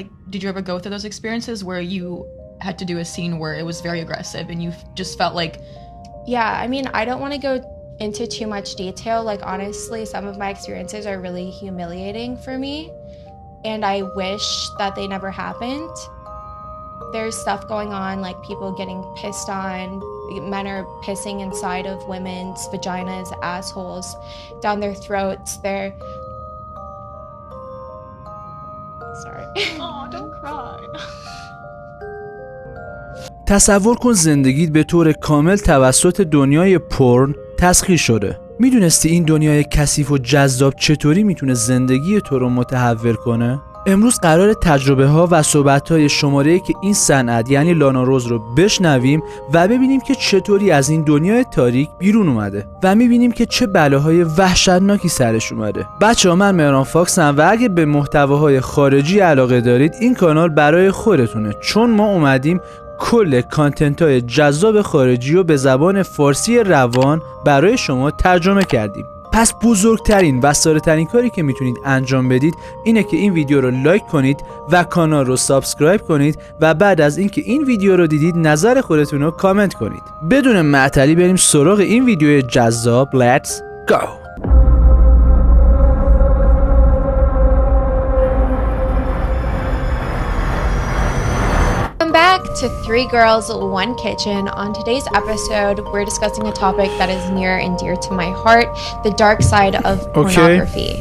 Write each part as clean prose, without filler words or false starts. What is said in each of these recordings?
like, did you ever go through those experiences where you had to do a scene where it was very aggressive and you just felt like... Yeah, I mean, I don't want to go into too much detail. Like, honestly, some of my experiences are really humiliating for me, and I wish that they never happened. There's stuff going on, like people getting pissed on. Men are pissing inside of women's vaginas, assholes, down their throats. They're... Sorry. Oh, don't cry. تصور کن زندگیت به طور کامل توسط دنیای پورن تسخیر شده. میدونستی این دنیای کثیف و جذاب چطوری میتونه زندگی تو رو متحول کنه؟ امروز قرار تجربه ها و صحبت های شماره‌ای که این صنعت یعنی لانا روز رو بشنویم و ببینیم که چطوری از این دنیای تاریک بیرون اومده و میبینیم که چه بلاهای وحشتناکی سرش اومده. بچه‌ها، من مهران فاکسم و اگه به محتواهای خارجی علاقه دارید این کانال برای خودتونه، چون ما اومدیم کل کانتنت های جذاب خارجی رو به زبان فارسی روان برای شما ترجمه کردیم. پس بزرگترین و ساده‌ترین کاری که میتونید انجام بدید اینه که این ویدیو رو لایک کنید و کانال رو سابسکرایب کنید و بعد از اینکه این ویدیو رو دیدید نظر خودتون رو کامنت کنید. بدون معطلی بریم سراغ این ویدیو جذاب. Let's go. Welcome back to Three Girls, One Kitchen. On today's episode, we're discussing a topic that is near and dear to my heart, the dark side of pornography.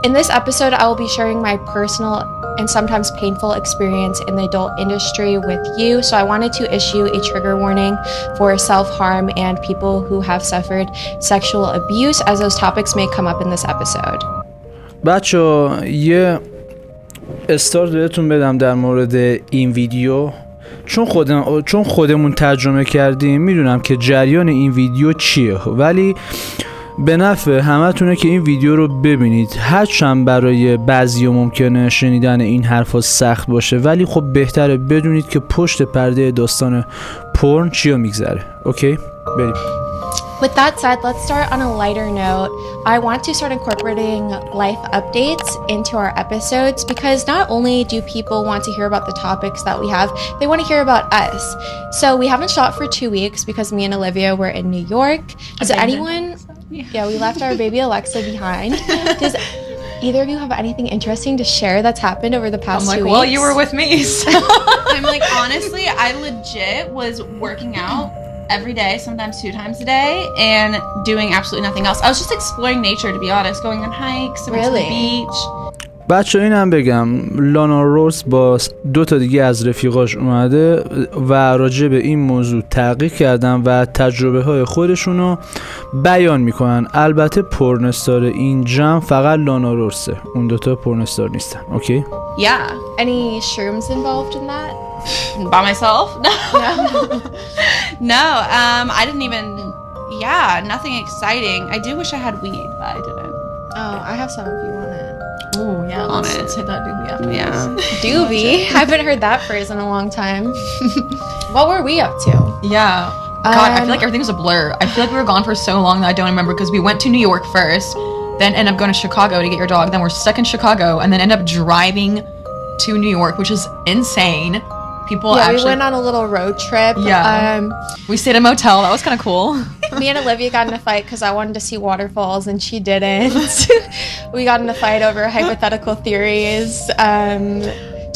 In this episode, I will be sharing my personal and sometimes painful experience in the adult industry with you, so I wanted to issue a trigger warning for self-harm and people who have suffered sexual abuse, as those topics may come up in this episode. بچه‌ها، یه استارت بهتون بدم در مورد این ویدیو، چون خودمون ترجمه کردیم میدونم که جریان این ویدیو چیه، ولی به نفع همتونه که این ویدیو رو ببینید. هرچند برای بعضیا ممکنه شنیدن این حرفا سخت باشه، ولی خب بهتره بدونید که پشت پرده داستان پورن چیا میگذره. اوکی؟ بریم. With that said, let's start on a lighter note. I want to start incorporating life updates into our episodes because not only do people want to hear about the topics that we have, they want to hear about us. So we haven't shot for 2 weeks because me and Olivia were in New York. Does anyone... Yeah, we left our baby Alexa behind. Does either of you have anything interesting to share that's happened over the past 2 weeks? Well, you were with me, so... I'm like, honestly, I legit was working out every day, sometimes 2 times a day, and doing absolutely nothing else. I was just exploring nature, to be honest, going on hikes, I went to the beach. بچه اینم بگم لانا روز با 2 تا دیگه از رفیقاش اومده و راجع به این موضوع تحقیق کردن و تجربه های خودشونو بیان میکنن. البته پورنستار این جمع فقط لانا روزه، اون 2 تا پورنستار نیستن. اوکی؟ Yeah. Any shrooms involved in that? By myself? No, I didn't even, nothing exciting. I do wish I had weed, but I didn't. Oh, I have some if you want it. Oh, yeah, let's hit that doobie after this. Yeah. Doobie? I haven't heard that phrase in a long time. What were we up to? Yeah. God, I feel like everything was a blur. I feel like we were gone for so long that I don't remember because we went to New York first, then ended up going to Chicago to get your dog, then we're stuck in Chicago, and then ended up driving to New York, which is insane. People actually... we went on a little road trip. Yeah. We stayed in a motel. That was kind of cool. Me and Olivia got in a fight because I wanted to see waterfalls and she didn't. We got in a fight over hypothetical theories.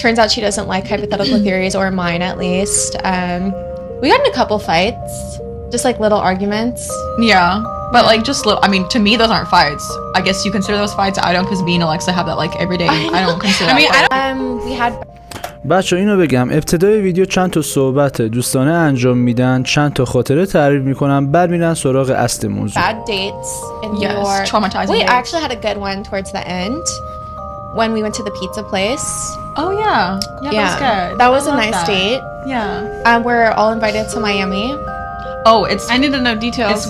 Turns out she doesn't like hypothetical theories, or mine at least. We got in a couple fights, just like little arguments. Yeah. But like just little, I mean, to me those aren't fights. I guess you consider those fights. I don't, because me and Alexa have that like every day. I don't consider that. We had... بچه اینو بگم ابتدای ویدیو چند تا صحبت دوستانه انجام میدن، چند تا خاطره تعریف میکنن، بعد میرن سراغ اصل موضوع. Bad dates in New York. Traumatizing We dates. actually had a good one towards the end when we went to the pizza place. Oh yeah. Yeah, that was good. That was a nice date. Yeah. We're all invited to Miami. Oh, I need to know details.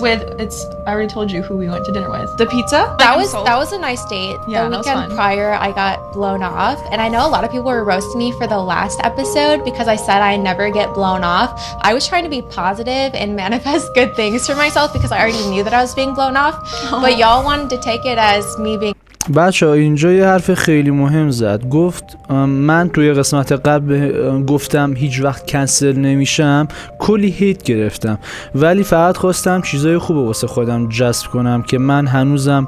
I already told you who we went to dinner with. The pizza? That was a nice date. Yeah, the weekend prior, I got blown off, and I know a lot of people were roasting me for the last episode because I said I never get blown off. I was trying to be positive and manifest good things for myself because I already knew that I was being blown off, but y'all wanted to take it as me being... بچه ها اینجا یه حرف خیلی مهم زد. گفت من توی قسمت قبل گفتم هیچ وقت کنسل نمیشم، کلی هیت گرفتم، ولی فقط خواستم چیزای خوب واسه خودم جذب کنم که من هنوزم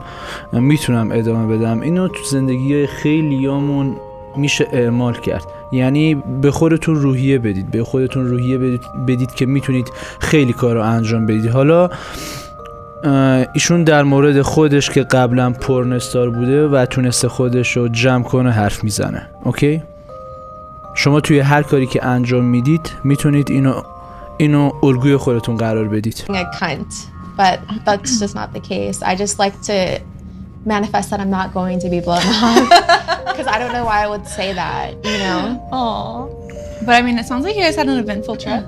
میتونم ادامه بدم. اینو تو زندگی خیلیامون میشه اعمال کرد. یعنی به خودتون روحیه بدید، به خودتون روحیه بدید که میتونید خیلی کار رو انجام بدید. حالا ایشون در مورد خودش که قبلا پورنستار بوده و تونسته خودش رو جمع کنه حرف میزنه. اوکی؟ شما توی هر کاری که انجام میدید میتونید اینو الگوی خودتون قرار بدید. A cunt, but that's just not the case. I just like to manifest that I'm not going to be blown off because I don't know why I would say that, you know? Aww. But I mean, it sounds like you guys had an eventful trip.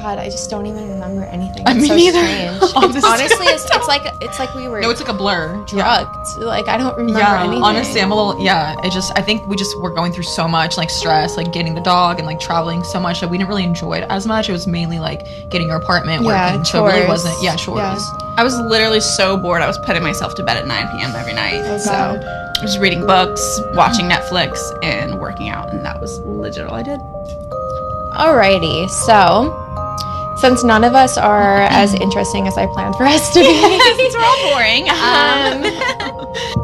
God, I just don't even remember anything. I mean, so neither. Strange. Honestly, it's like we were. No, it's like a blur. Drugged. Like I don't remember anything. Honestly, I'm a little. I think we just were going through so much like stress, like getting the dog and like traveling so much that we didn't really enjoy it as much. It was mainly like getting your apartment working. Chores. So it really wasn't. Yeah, chores. Yeah. I was literally so bored. I was putting myself to bed at 9 p.m. every night. Oh, so I was reading books, watching Netflix, and working out, and that was legit all I did. Alrighty, so since none of us are as interesting as I planned for us to be, Since we're all boring.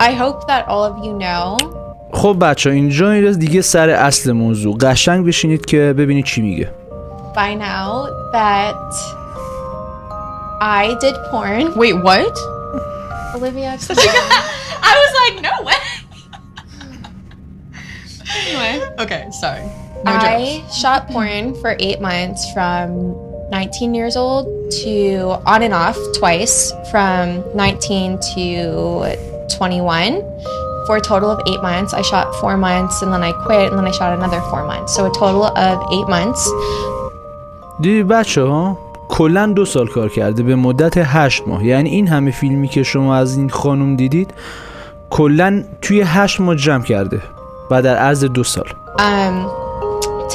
I hope that all of you know. خب بچه ها اینجا دیگه سر اصل موضوع. قشنگ بشینید که ببینید چی میگه. By now that I did porn. Wait, what? Olivia. I was like, no way. Anyway. Okay, sorry. No I jokes. shot porn for 8 months from 19 years old to on and off twice from 19 to 21. For a total of 8 months. I shot 4 months and then I quit and then I shot another 4 months. So a total of 8 months. دیدی بچه ها کلن 2 سال کار کرده به مدت 8 ماه. یعنی این همه فیلمی که شما از این خانم دیدید کلن توی 8 ماه جمع کرده و در عرض 2 سال.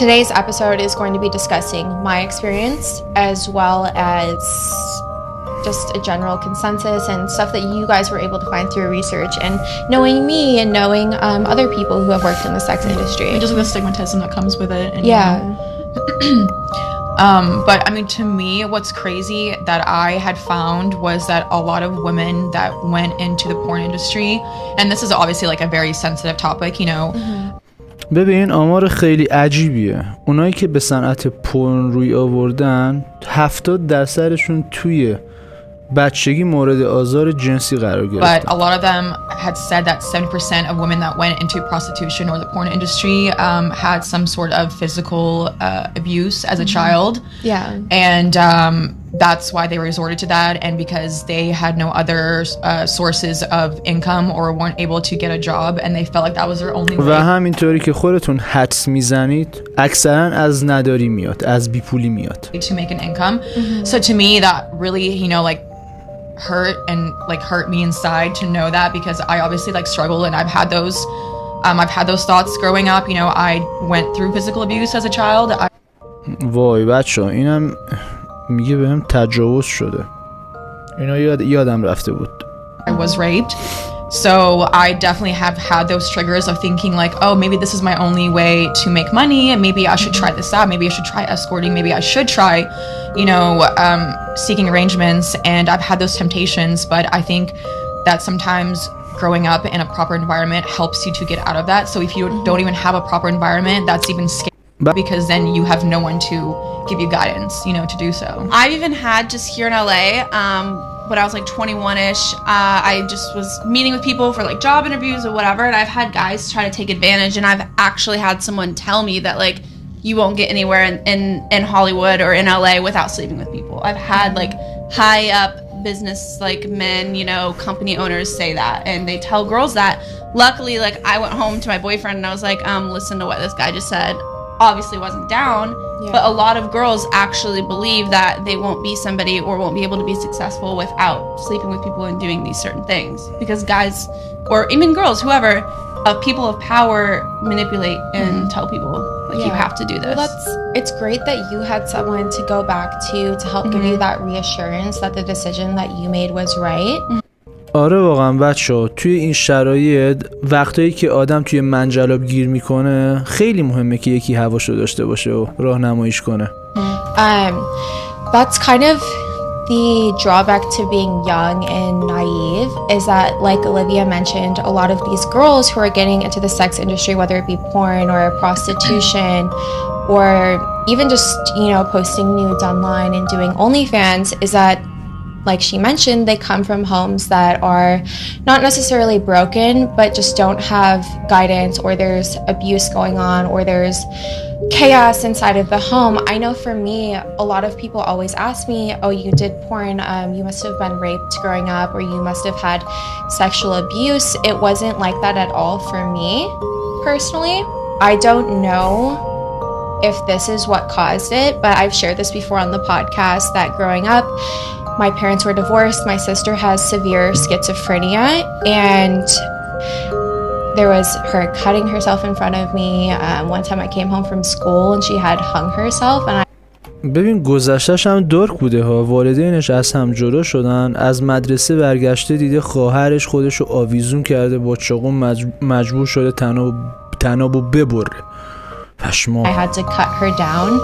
Today's episode is going to be discussing my experience as well as just a general consensus and stuff that you guys were able to find through research and knowing me and knowing other people who have worked in the sex industry. And just like the stigmatism that comes with it. And, Yeah. But I mean, to me, what's crazy that I had found was that a lot of women that went into the porn industry, and this is obviously like a very sensitive topic, you know. ببین آمار خیلی عجیبیه. اونایی که به صنعت پورن روی آوردن 70% توی بچگی مورد آزار جنسی قرار گرفتن. But a lot of them had said that 70% of women that went into prostitution or the porn industry had some sort of physical abuse as a child. Yeah. And that's why they resorted to that, and because they had no other sources of income or weren't able to get a job, and they felt like that was their only way. و همینطوری که خودتون حدس میزنید اکثرا از نداری میاد، از بیپولی میاد. To make an income. So to me that really, you know, like hurt me inside to know that, because I obviously like struggle and I've had those thoughts growing up. You know, I went through physical abuse as a child. وای بچه اینم میگه بهم تجاوز شده. اینا یادم رفته بود. I was raped. So I definitely have had those triggers of thinking like, oh, maybe this is my only way to make money, and maybe I should try this out. Maybe I should try escorting. Maybe I should try, you know, seeking arrangements. And I've had those temptations, but I think that sometimes growing up in a proper environment helps you to get out of that. So if you don't even have a proper environment, that's even scary, because then you have no one to give you guidance, you know, to do so. I've even had just here in LA, when I was like 21-ish, I just was meeting with people for like job interviews or whatever, and I've had guys try to take advantage, and I've actually had someone tell me that like you won't get anywhere in Hollywood or in LA without sleeping with people. I've had like high up business like men, you know, company owners say that, and they tell girls that. Luckily, like I went home to my boyfriend and I was like, listen to what this guy just said. Obviously wasn't down, but a lot of girls actually believe that they won't be somebody or won't be able to be successful without sleeping with people and doing these certain things, because guys or even girls, whoever, people of power manipulate and tell people like you have to do this. Well, it's great that you had someone to go back to help give you that reassurance that the decision that you made was right. آره واقعا بچه‌ها توی این شرایط وقتایی که آدم توی منجلاب گیر میکنه خیلی مهمه که یکی حواسو داشته باشه و راهنماییش کنه. That's kind of the drawback to being young and naive is that, like Olivia mentioned, a lot of these girls who are getting into the sex industry, whether it be porn or prostitution or even just, you know, posting nudes online and doing OnlyFans, is that, like she mentioned, they come from homes that are not necessarily broken, but just don't have guidance, or there's abuse going on, or there's chaos inside of the home. I know for me, a lot of people always ask me, oh, you did porn, you must have been raped growing up, or you must have had sexual abuse. It wasn't like that at all for me, personally. I don't know if this is what caused it, but I've shared this before on the podcast that growing up, my parents were divorced. My sister has severe schizophrenia, and there was her cutting herself in front of me. One time I came home from school and she had hung herself, and ببین گذشتش هم دارک بوده ها. والدینش از هم جدا شدن، از مدرسه برگشته دیده خواهرش خودشو آویزون کرده با چاقو، مجبور شده تنابو ببره. پشما. I had to cut her down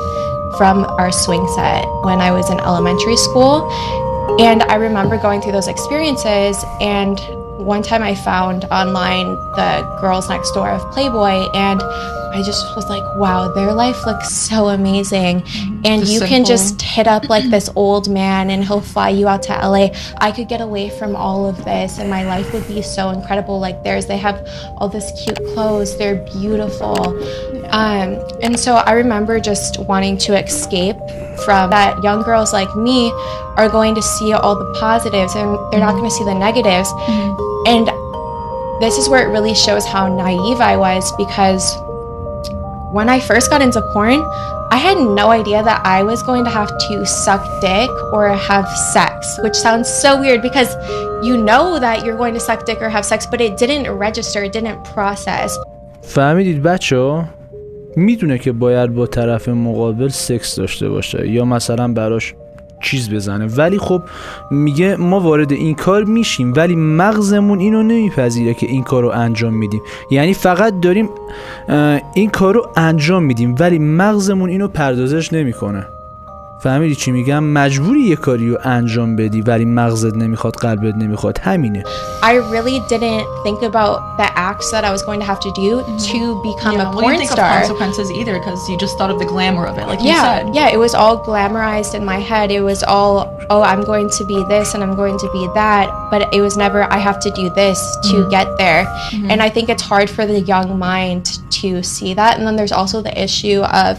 from our swing set when I was in elementary school, and I remember going through those experiences, and one time I found online the girls next door of Playboy, and I just was like, wow, their life looks so amazing. And you can just hit up like this old man and he'll fly you out to LA. I could get away from all of this and my life would be so incredible like theirs. They have all this cute clothes, they're beautiful. And so I remember just wanting to escape from that. Young girls like me are going to see all the positives and they're not going to see the negatives. And this is where it really shows how naive I was, because when I first got into porn, I had no idea that I was going to have to suck dick or have sex, which sounds so weird because you know that you're going to suck dick or have sex, but it didn't register, it didn't process. فهمیدید بچه‌ها؟ میدونه که باید با طرف مقابل سکس داشته باشه یا مثلا براش چیز بزنه، ولی خب میگه ما وارد این کار میشیم ولی مغزمون اینو نمیپذیره که این کارو انجام میدیم. یعنی فقط داریم این کارو انجام میدیم ولی مغزمون اینو پردازش نمیکنه. فهمیدی چی میگم؟ مجبوری یه کاریو انجام بدی ولی مغزت نمیخواد، قلبت نمیخواد. همینه. I really didn't think about the acts that I was going to have to do to become a porn you didn't think star. of consequences either because you just thought of the glamour of it, like you said. Yeah, it was all glamorized in my head. It was all, oh, I'm going to be this and I'm going to be that, but it was never, I have to do this to get there. And I think it's hard for the young mind to see that. And then there's also the issue of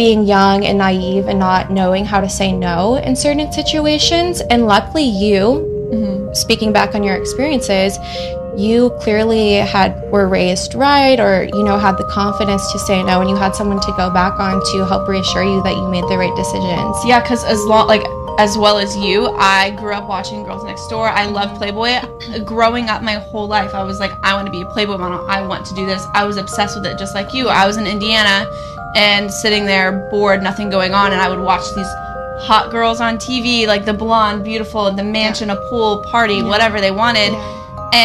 being young and naive and not knowing how to say no in certain situations. And luckily you, speaking back on your experiences, you clearly were raised right, or you know, had the confidence to say no, and you had someone to go back on to help reassure you that you made the right decisions. Yeah, because as well as you, I grew up watching Girls Next Door. I loved Playboy. Growing up my whole life, I was like, I want to be a Playboy model. I want to do this. I was obsessed with it, just like you. I was in Indiana and sitting there bored, nothing going on, and I would watch these hot girls on TV, like the blonde, beautiful, the mansion, a pool, party, whatever they wanted.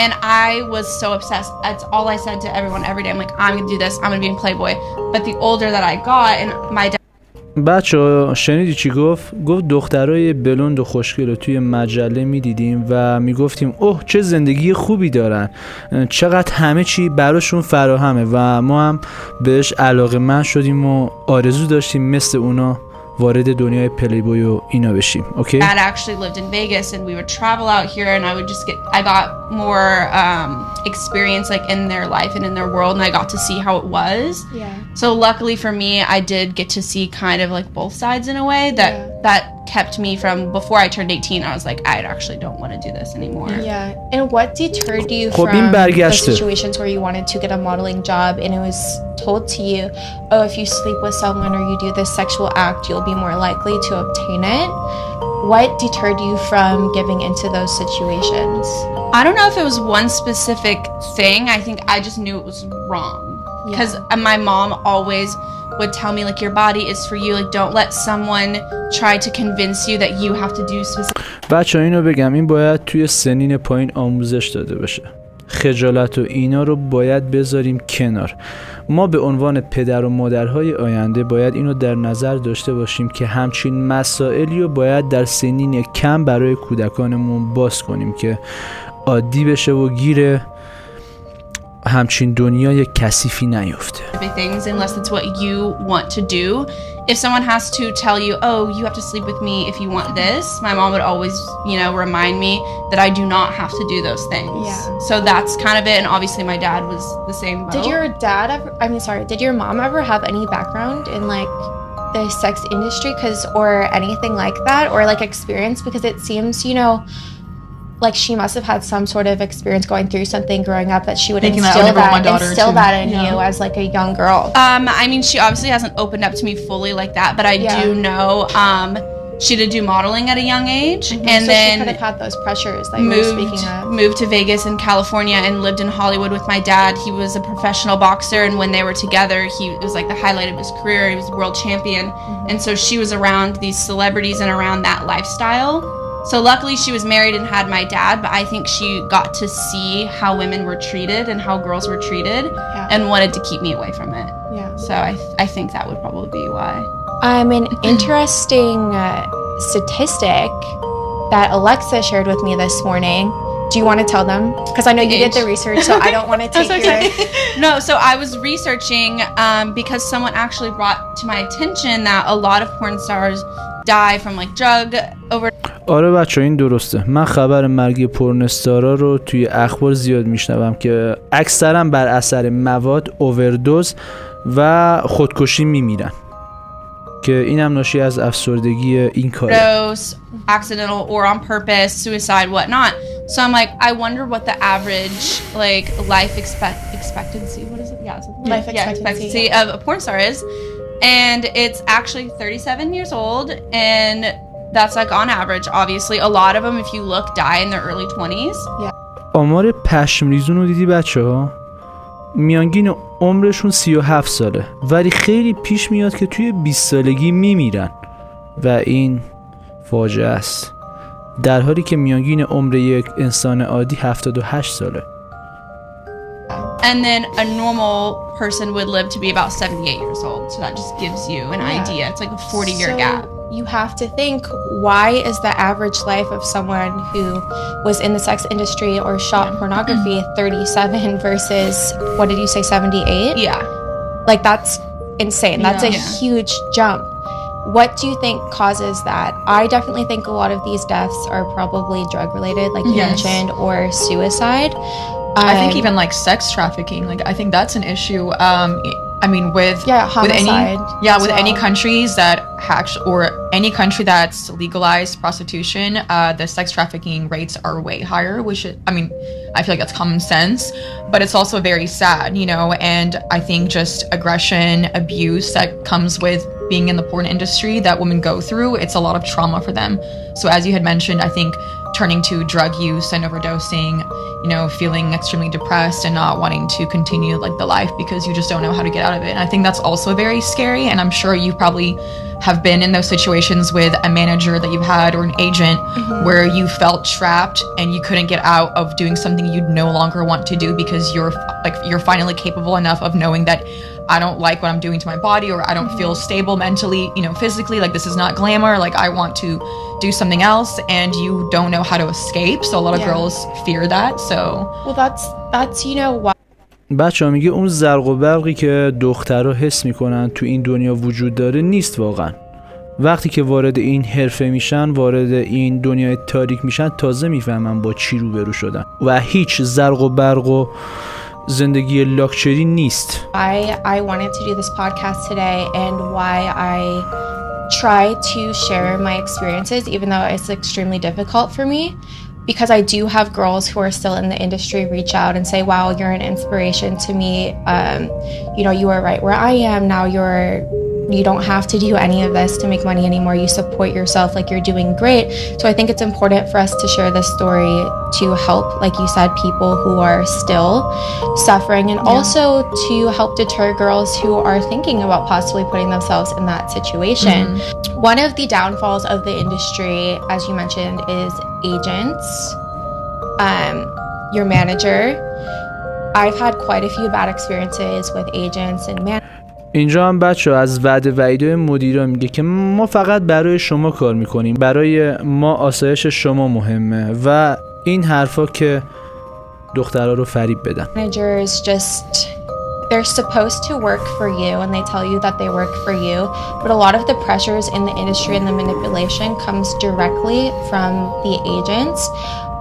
And I was so obsessed. That's all I said to everyone every day. I'm like, I'm gonna do this. I'm gonna be in Playboy. But the older that I got, and my dad. بچه شنیدی چی گفت؟ گفت دخترای بلوند و خوشگل رو توی مجله میدیدیم و میگفتیم اوه چه زندگی خوبی دارن، چقدر همه چی براشون فراهمه و ما هم بهش علاقه‌مند شدیم و آرزو داشتیم مثل اونا وارد دنیای پلیبوی و اینا بشیم. اوکی؟ Dad actually lived in Vegas and we would travel out here and I got more experience like in their life and in their world, and I got to see how it was. Yeah. So luckily for me, I did get to see kind of like both sides in a way that kept me from, before I turned 18, I was like, I actually don't want to do this anymore. Yeah. And what deterred you from the situations where you wanted to get a modeling job and it was told to you, oh, if you sleep with someone or you do this sexual act, you'll be more likely to obtain it? What deterred you from giving into those situations? I don't know if it was one specific thing. I think I just knew it was wrong. Because my mom always would tell me, like, your body is for you. Like, don't let someone try to convince you that you have to do specific. بچه اینو بگم، این باید توی سنین پایین آموزش داده بشه. خجالت و اینا رو باید بذاریم کنار. ما به عنوان پدر و مادرهای آینده باید اینو در نظر داشته باشیم که همچین مسائلی رو باید در سنین کم برای کودکانمون باز کنیم که عادی بشه و گیر همچین دنیای کثیفی نیفته. Things unless it's what you want to do. If someone has to tell you, oh, you have to sleep with me if you want this, my mom would always, remind me that I do not have to do those things. Yeah. So that's kind of it. And obviously my dad was the same boat. Did your mom ever have any background in like the sex industry or anything like that, or like experience? Because it seems, like she must have had some sort of experience going through something growing up that she would instill that in you as like a young girl. I mean, she obviously hasn't opened up to me fully like that, but I do know she did do modeling at a young age, and so then she could have had those pressures that you were speaking of. Moved to Vegas and California and lived in Hollywood with my dad. He was a professional boxer, and when they were together, it was like the highlight of his career. He was a world champion, and so she was around these celebrities and around that lifestyle. So luckily she was married and had my dad, but I think she got to see how women were treated and how girls were treated and wanted to keep me away from it. Yeah. So I think that would probably be why. An interesting statistic that Alexa shared with me this morning. Do you want to tell them? Because I know you did the research, so I don't want to take your... No, so I was researching because someone actually brought to my attention that a lot of porn stars die from like drug over. آره بچه این درسته. من خبر مرگ پورن استارا رو توی اخبار زیاد میشنوم که اکثرا بر اثر مواد اووردوز و خودکشی میمیرن که اینم ناشی از افسردگی این کاره. Accidental or on purpose, suicide, whatnot. So I'm like, I wonder what the average like life expectancy, what is it? Life expectancy of a porn star is. And it's actually 37 years old, and that's like on average. Obviously a lot of them, if you look, die in their early 20s. آمار پشم ریزون رو دیدی بچه ها؟ میانگین عمرشون 37 ساله ولی خیلی پیش میاد که توی 20 سالگی میمیرن و این فاجعه است، در حالی که میانگین عمر یک انسان عادی 78 ساله. And then a normal person would live to be about 78 years old. So that just gives you an idea. It's like a 40-year gap. You have to think, why is the average life of someone who was in the sex industry or shot pornography 37 versus, what did you say, 78? Yeah. Like, that's insane. That's a huge jump. What do you think causes that? I definitely think a lot of these deaths are probably drug related, like you mentioned, or suicide. I think even like sex trafficking, like I think that's an issue. I mean, with any countries that or any country that's legalized prostitution, the sex trafficking rates are way higher. Which I feel like that's common sense, but it's also very sad, And I think just aggression, abuse that comes with being in the porn industry that women go through, it's a lot of trauma for them. So as you had mentioned, I think turning to drug use and overdosing, feeling extremely depressed and not wanting to continue like the life because you just don't know how to get out of it. And I think that's also very scary. And I'm sure you probably have been in those situations with a manager that you've had or an agent where you felt trapped and you couldn't get out of doing something you no longer want to do because you're finally capable enough of knowing that I don't like what I'm doing to my body, or I don't feel stable mentally, physically, like this is not glamour, like I want to do something else, and you don't know how to escape. So a lot of girls fear that. So well, that's why. بچه‌ها میگه اون زرق و برقی که دخترها حس میکنن تو این دنیا وجود داره نیست واقعا. وقتی که وارد این حرفه میشن، وارد این دنیای تاریک میشن، تازه میفهمن با چی روبرو شدن و هیچ زرق و برق و زندگی لاکچری نیست. I wanted to do this podcast today and why I try to share my experiences even though it's extremely difficult for me, because I do have girls who are still in the industry reach out and say, wow, you're an inspiration to me. You are right where I am now. You're you don't have to do any of this to make money anymore. You support yourself, like you're doing great. So I think it's important for us to share this story to help, like you said, people who are still suffering, and also to help deter girls who are thinking about possibly putting themselves in that situation. One of the downfalls of the industry, as you mentioned, is agents, your manager. I've had quite a few bad experiences with agents and اینجا هم بچه از وعده وعیده مدیرا میگه که ما فقط برای شما کار میکنیم، برای ما آسایش شما مهمه و این حرفا که دخترها رو فریب بدن. Managers just they're supposed to work for you and they tell you that they work for you, but a lot of the pressures in the industry and the manipulation comes directly from the agents.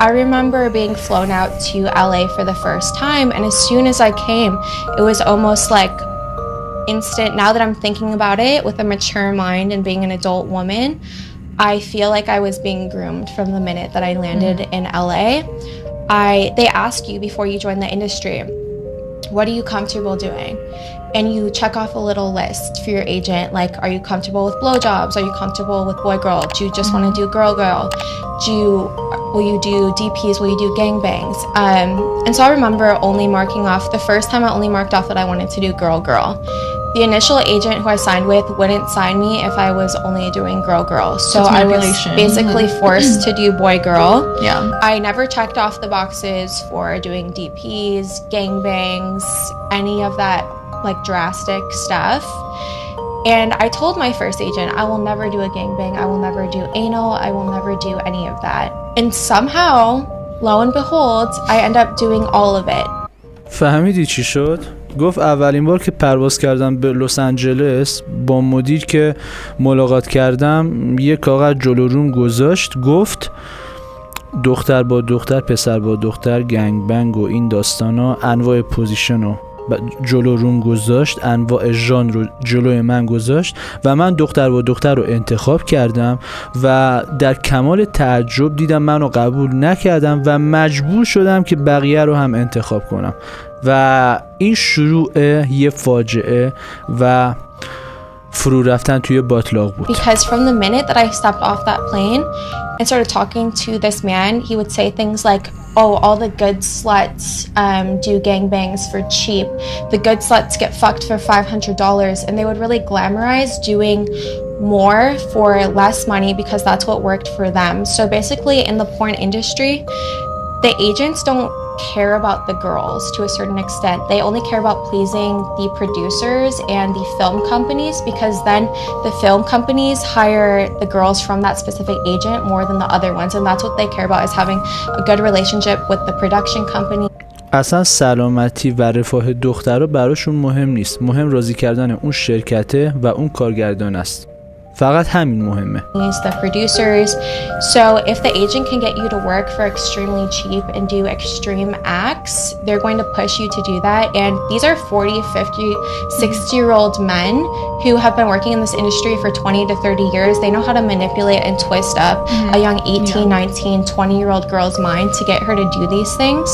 I remember being flown out to LA for the first time, and as soon as I came, it was almost like instant. Now that I'm thinking about it with a mature mind and being an adult woman, I feel like I was being groomed from the minute that I landed in LA. They ask you before you join the industry, what are you comfortable doing? And you check off a little list for your agent, like, are you comfortable with blowjobs? Are you comfortable with boy-girl? Do you just want to do girl-girl? Will you do DPs? Will you do gangbangs? And so I remember only marking off, the first time I only marked off that I wanted to do girl-girl. The initial agent who I signed with wouldn't sign me if I was only doing girl-girl. So I was basically forced to do boy-girl. Yeah. I never checked off the boxes for doing DPs, gangbangs, any of that like drastic stuff. And I told my first agent, I will never do a gangbang, I will never do anal, I will never do any of that. And somehow, lo and behold, I end up doing all of it. فهمیدی چی شد؟ گفت اولین بار که پرواز کردم به لس آنجلس با مدیر که ملاقات کردم یه کاغذ جلو روم گذاشت، گفت دختر با دختر، پسر با دختر، گنگ بنگ و این داستانا، انواع پوزیشن رو جلو روم گذاشت، انواع ژانر رو جلوی من گذاشت و من دختر با دختر رو انتخاب کردم و در کمال تعجب دیدم منو قبول نکردم و مجبور شدم که بقیه رو هم انتخاب کنم و این شروع یه فاجعه و فرو رفتن توی باطلاق بود. Because from the minute that I stepped off that plane and started talking to this man, he would say things like, oh, all the good sluts do gangbangs for cheap. The good sluts get fucked for $500. And they would really glamorize doing more for less money because that's what worked for them. So basically in the porn industry, the agents don't care about the girls to a certain extent. They only care about pleasing the producers and the film companies because then the film companies hire the girls from that specific agent more than the other ones, and that's what they care about, is having a good relationship with the production company. اصلا سلامتی و رفاه دخترها براشون مهم نیست. مهم راضی کردن اون شرکته و اون کارگردان است. فقط همین مهمه. The producers. So if the agent can get you to work for extremely cheap and do extreme acts, they're going to push you to do that. And these are 40, 50, 60-year-old men who have been working in this industry for 20 to 30 years. They know how to manipulate and twist up a young 18, 19, 20-year-old girl's mind to get her to do these things.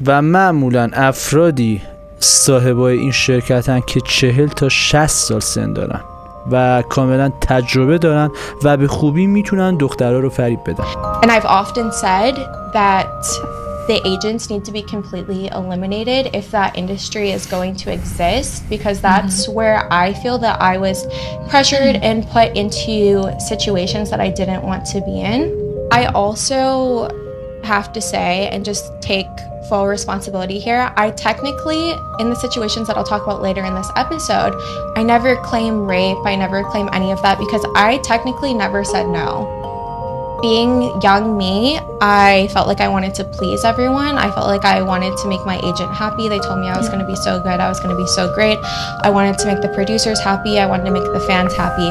و معمولا افرادی صاحبای این شرکتن که 40 تا 60 سال سن دارن و کاملا تجربه دارن و به خوبی میتونن دخترها رو فریب بدن. And I've often said that the agents need to be completely eliminated if that industry is going to exist, because that's where I feel that I was pressured and put into situations that I didn't want to be in. I also have to say and just take full responsibility here. I technically, in the situations that I'll talk about later in this episode, I never claim rape, I never claim any of that because I technically never said no. Being young me, I felt like I wanted to please everyone. I felt like I wanted to make my agent happy. They told me I was going to be so good, I was going to be so great. I wanted to make the producers happy, I wanted to make the fans happy.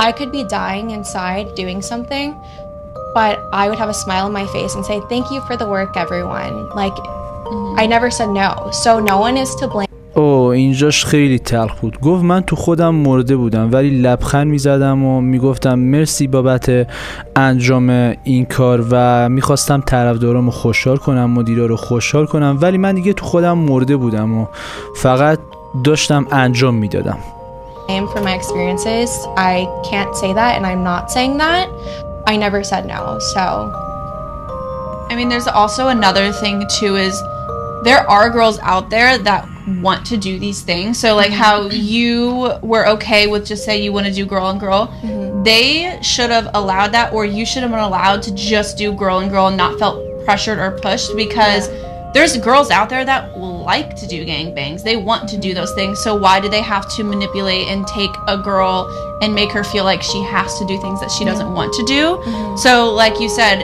I could be dying inside doing something, but I would have a smile on my face and say, thank you for the work, everyone. Like, I never said no. So no one is to blame. اینجاش خیلی تلخ بود. گفت من تو خودم مرده بودم ولی لبخند میزدم و میگفتم مرسی بابت انجام این کار و میخواستم طرفدارامو خوشحال کنم، مدیرا رو خوشحال کنم، ولی من دیگه تو خودم مرده بودم و فقط داشتم انجام میدادم. From my experiences, I can't say that, and I'm not saying that. I never said no, so. I mean, there's also another thing too, is there are girls out there that want to do these things. So like how you were okay with just say you want to do girl and girl, they should have allowed that, or you should have been allowed to just do girl and girl and not felt pressured or pushed, because there's girls out there that like to do gangbangs. They want to do those things. So why do they have to manipulate and take a girl and make her feel like she has to do things that she doesn't want to do? So like you said,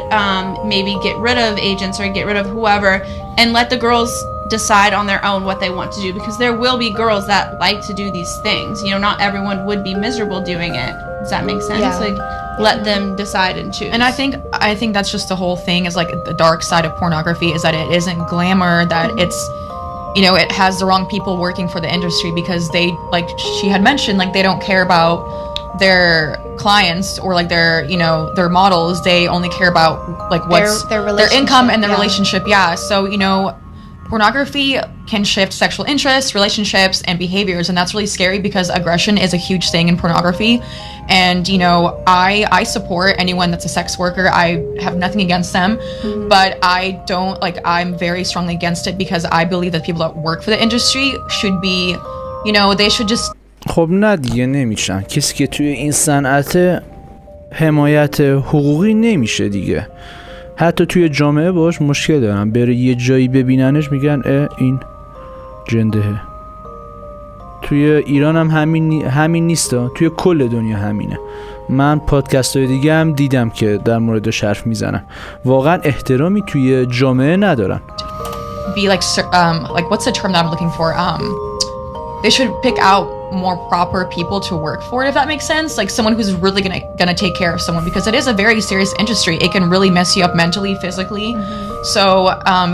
maybe get rid of agents or get rid of whoever and let the girls decide on their own what they want to do, because there will be girls that like to do these things. You know, not everyone would be miserable doing it. Does that make sense? Yeah. Like, let them decide and choose. And I think that's just the whole thing, is like the dark side of pornography is that it isn't glamour, that it's, you know, it has the wrong people working for the industry, because they, like she had mentioned, like they don't care about their clients or like their, you know, their models. They only care about like what's their income and their relationship. Yeah. So, you know, pornography can shift sexual interests, relationships, and behaviors, and that's really scary, because aggression is a huge thing in pornography. And you know, I support anyone that's a sex worker. I have nothing against them, but I don't, like, I'm very strongly against it, because I believe that people that work for the industry should be, you know, they should just. خب نه دیگه نمیشن. کسی که توی این صنعت حمایت حقوقی نمیشه دیگه. حتی توی جامعه باش مشکل دارن، بره یه جایی ببیننش میگن این جندهه. توی ایران هم همین نیستا، توی کل دنیا همینه. من پادکست های دیگه هم دیدم که در موردش حرف میزنن. واقعا احترامی توی جامعه ندارن. Be like what's the term that I'm looking for? They should pick out more proper people to work for it, if that makes sense. Like someone who's really gonna take care of someone, because it is a very serious industry. It can really mess you up mentally, physically. So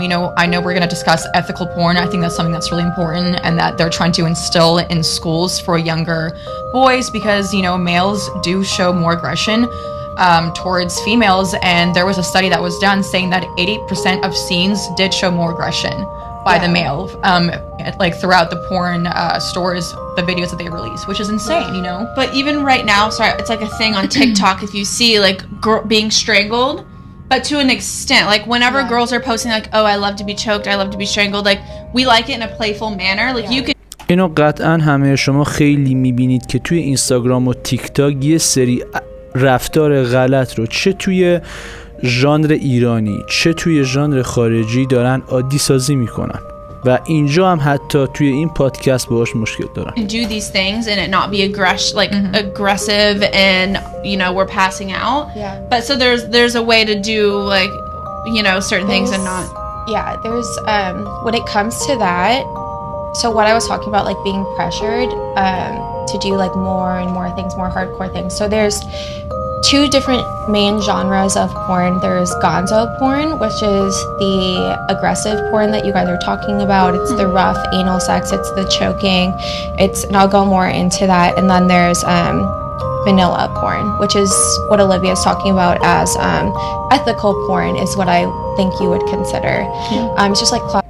you know, I know we're gonna discuss ethical porn. I think that's something that's really important, and that they're trying to instill in schools for younger boys, because you know, males do show more aggression towards females, and there was a study that was done saying that 80% of scenes did show more aggression by the male, like throughout the porn stores, the videos that they release, which is insane, you know. But even right now, sorry, it's like a thing on TikTok. If you see like being strangled, but to an extent, like whenever girls are posting like, oh, I love to be choked, I love to be strangled, like we like it in a playful manner. Like you can. اینو قطعا همه شما خیلی میبینید که توی اینستاگرام و تیک تاک یه سری رفتار غلط رو چه توی ژانر ایرانی چه توی ژانر خارجی دارن عادی سازی میکنن، و اینجا هم حتی توی این پادکست باهاش مشکل دارن. Do these things and it not be aggressive and you know we're passing out. But so there's a way to do like you know certain things and not. Yeah, there's when it comes to that. So what I was talking about, like being pressured to do like more and more things, more hardcore things. So there's two different main genres of porn. There's gonzo porn, which is the aggressive porn that you guys are talking about. It's the rough anal sex, it's the choking, and I'll go more into that. And then there's vanilla porn, which is what Olivia is talking about as ethical porn, is what I think you would consider. It's just like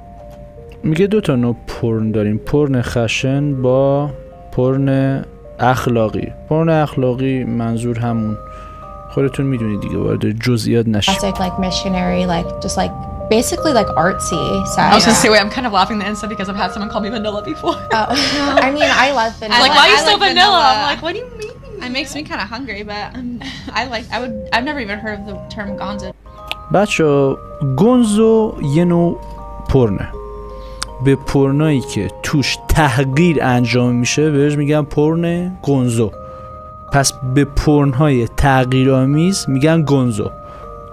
میگه دو تا نوع پورن داریم، پورن خشن با پورن اخلاقی. پورن اخلاقی منظور همون خودتون میدونید دیگه، وارد جزئیات نشید. Like missionary, like just like basically like artsy sex. I was gonna say, wait, I'm kind of laughing the inside because I've had someone call me vanilla before. I mean, I love vanilla. Like, why are you so vanilla? I'm like, what do you mean? It makes me kind of hungry, but I've never even heard of the term gonzo. بچه گونزو یه نوع پورنه. به پورنایی که توش تغییر انجام میشه بهش میگن پورن گونزو. پس به پورنهای تغییرآمیز میگن گونزو.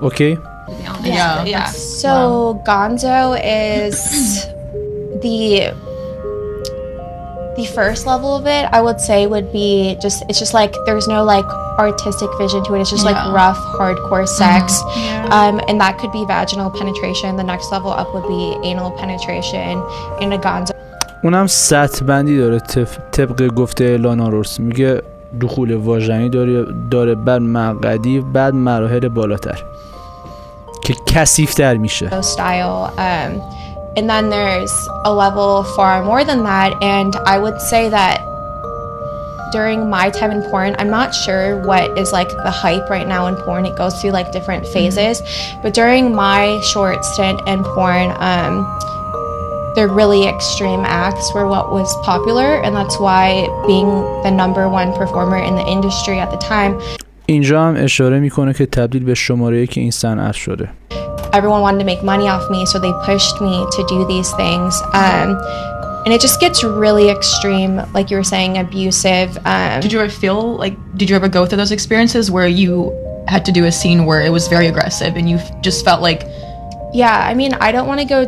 اوکی؟ Yeah. So gonzo is the first level of it, I would say, would be it's just like there's no like artistic vision to it. It's just like rough, hardcore sex. And that could be vaginal penetration. The next level up would be anal penetration in a gonzo. اونم سطح بندی داره طبق گفته لانا میگه دخول واژنی داره، بعد مقعدی، بعد مراحل بالاتر که کثیف‌تر میشه. Style. And then there's a level far more than that, and I would say that during my time in porn, I'm not sure what is like the hype right now in porn. It goes through like different phases, but during my short stint in porn, the really extreme acts were what was popular, and that's why being the #1 performer in the industry at the time. اینجا هم اشاره میکنه که تبدیل به شماره 1 این صنعت شده. Everyone wanted to make money off me, so they pushed me to do these things. And it just gets really extreme, like you were saying, abusive. Did you ever feel like, did you ever go through those experiences where you had to do a scene where it was very aggressive and you just felt like... Yeah, I mean, I don't want to go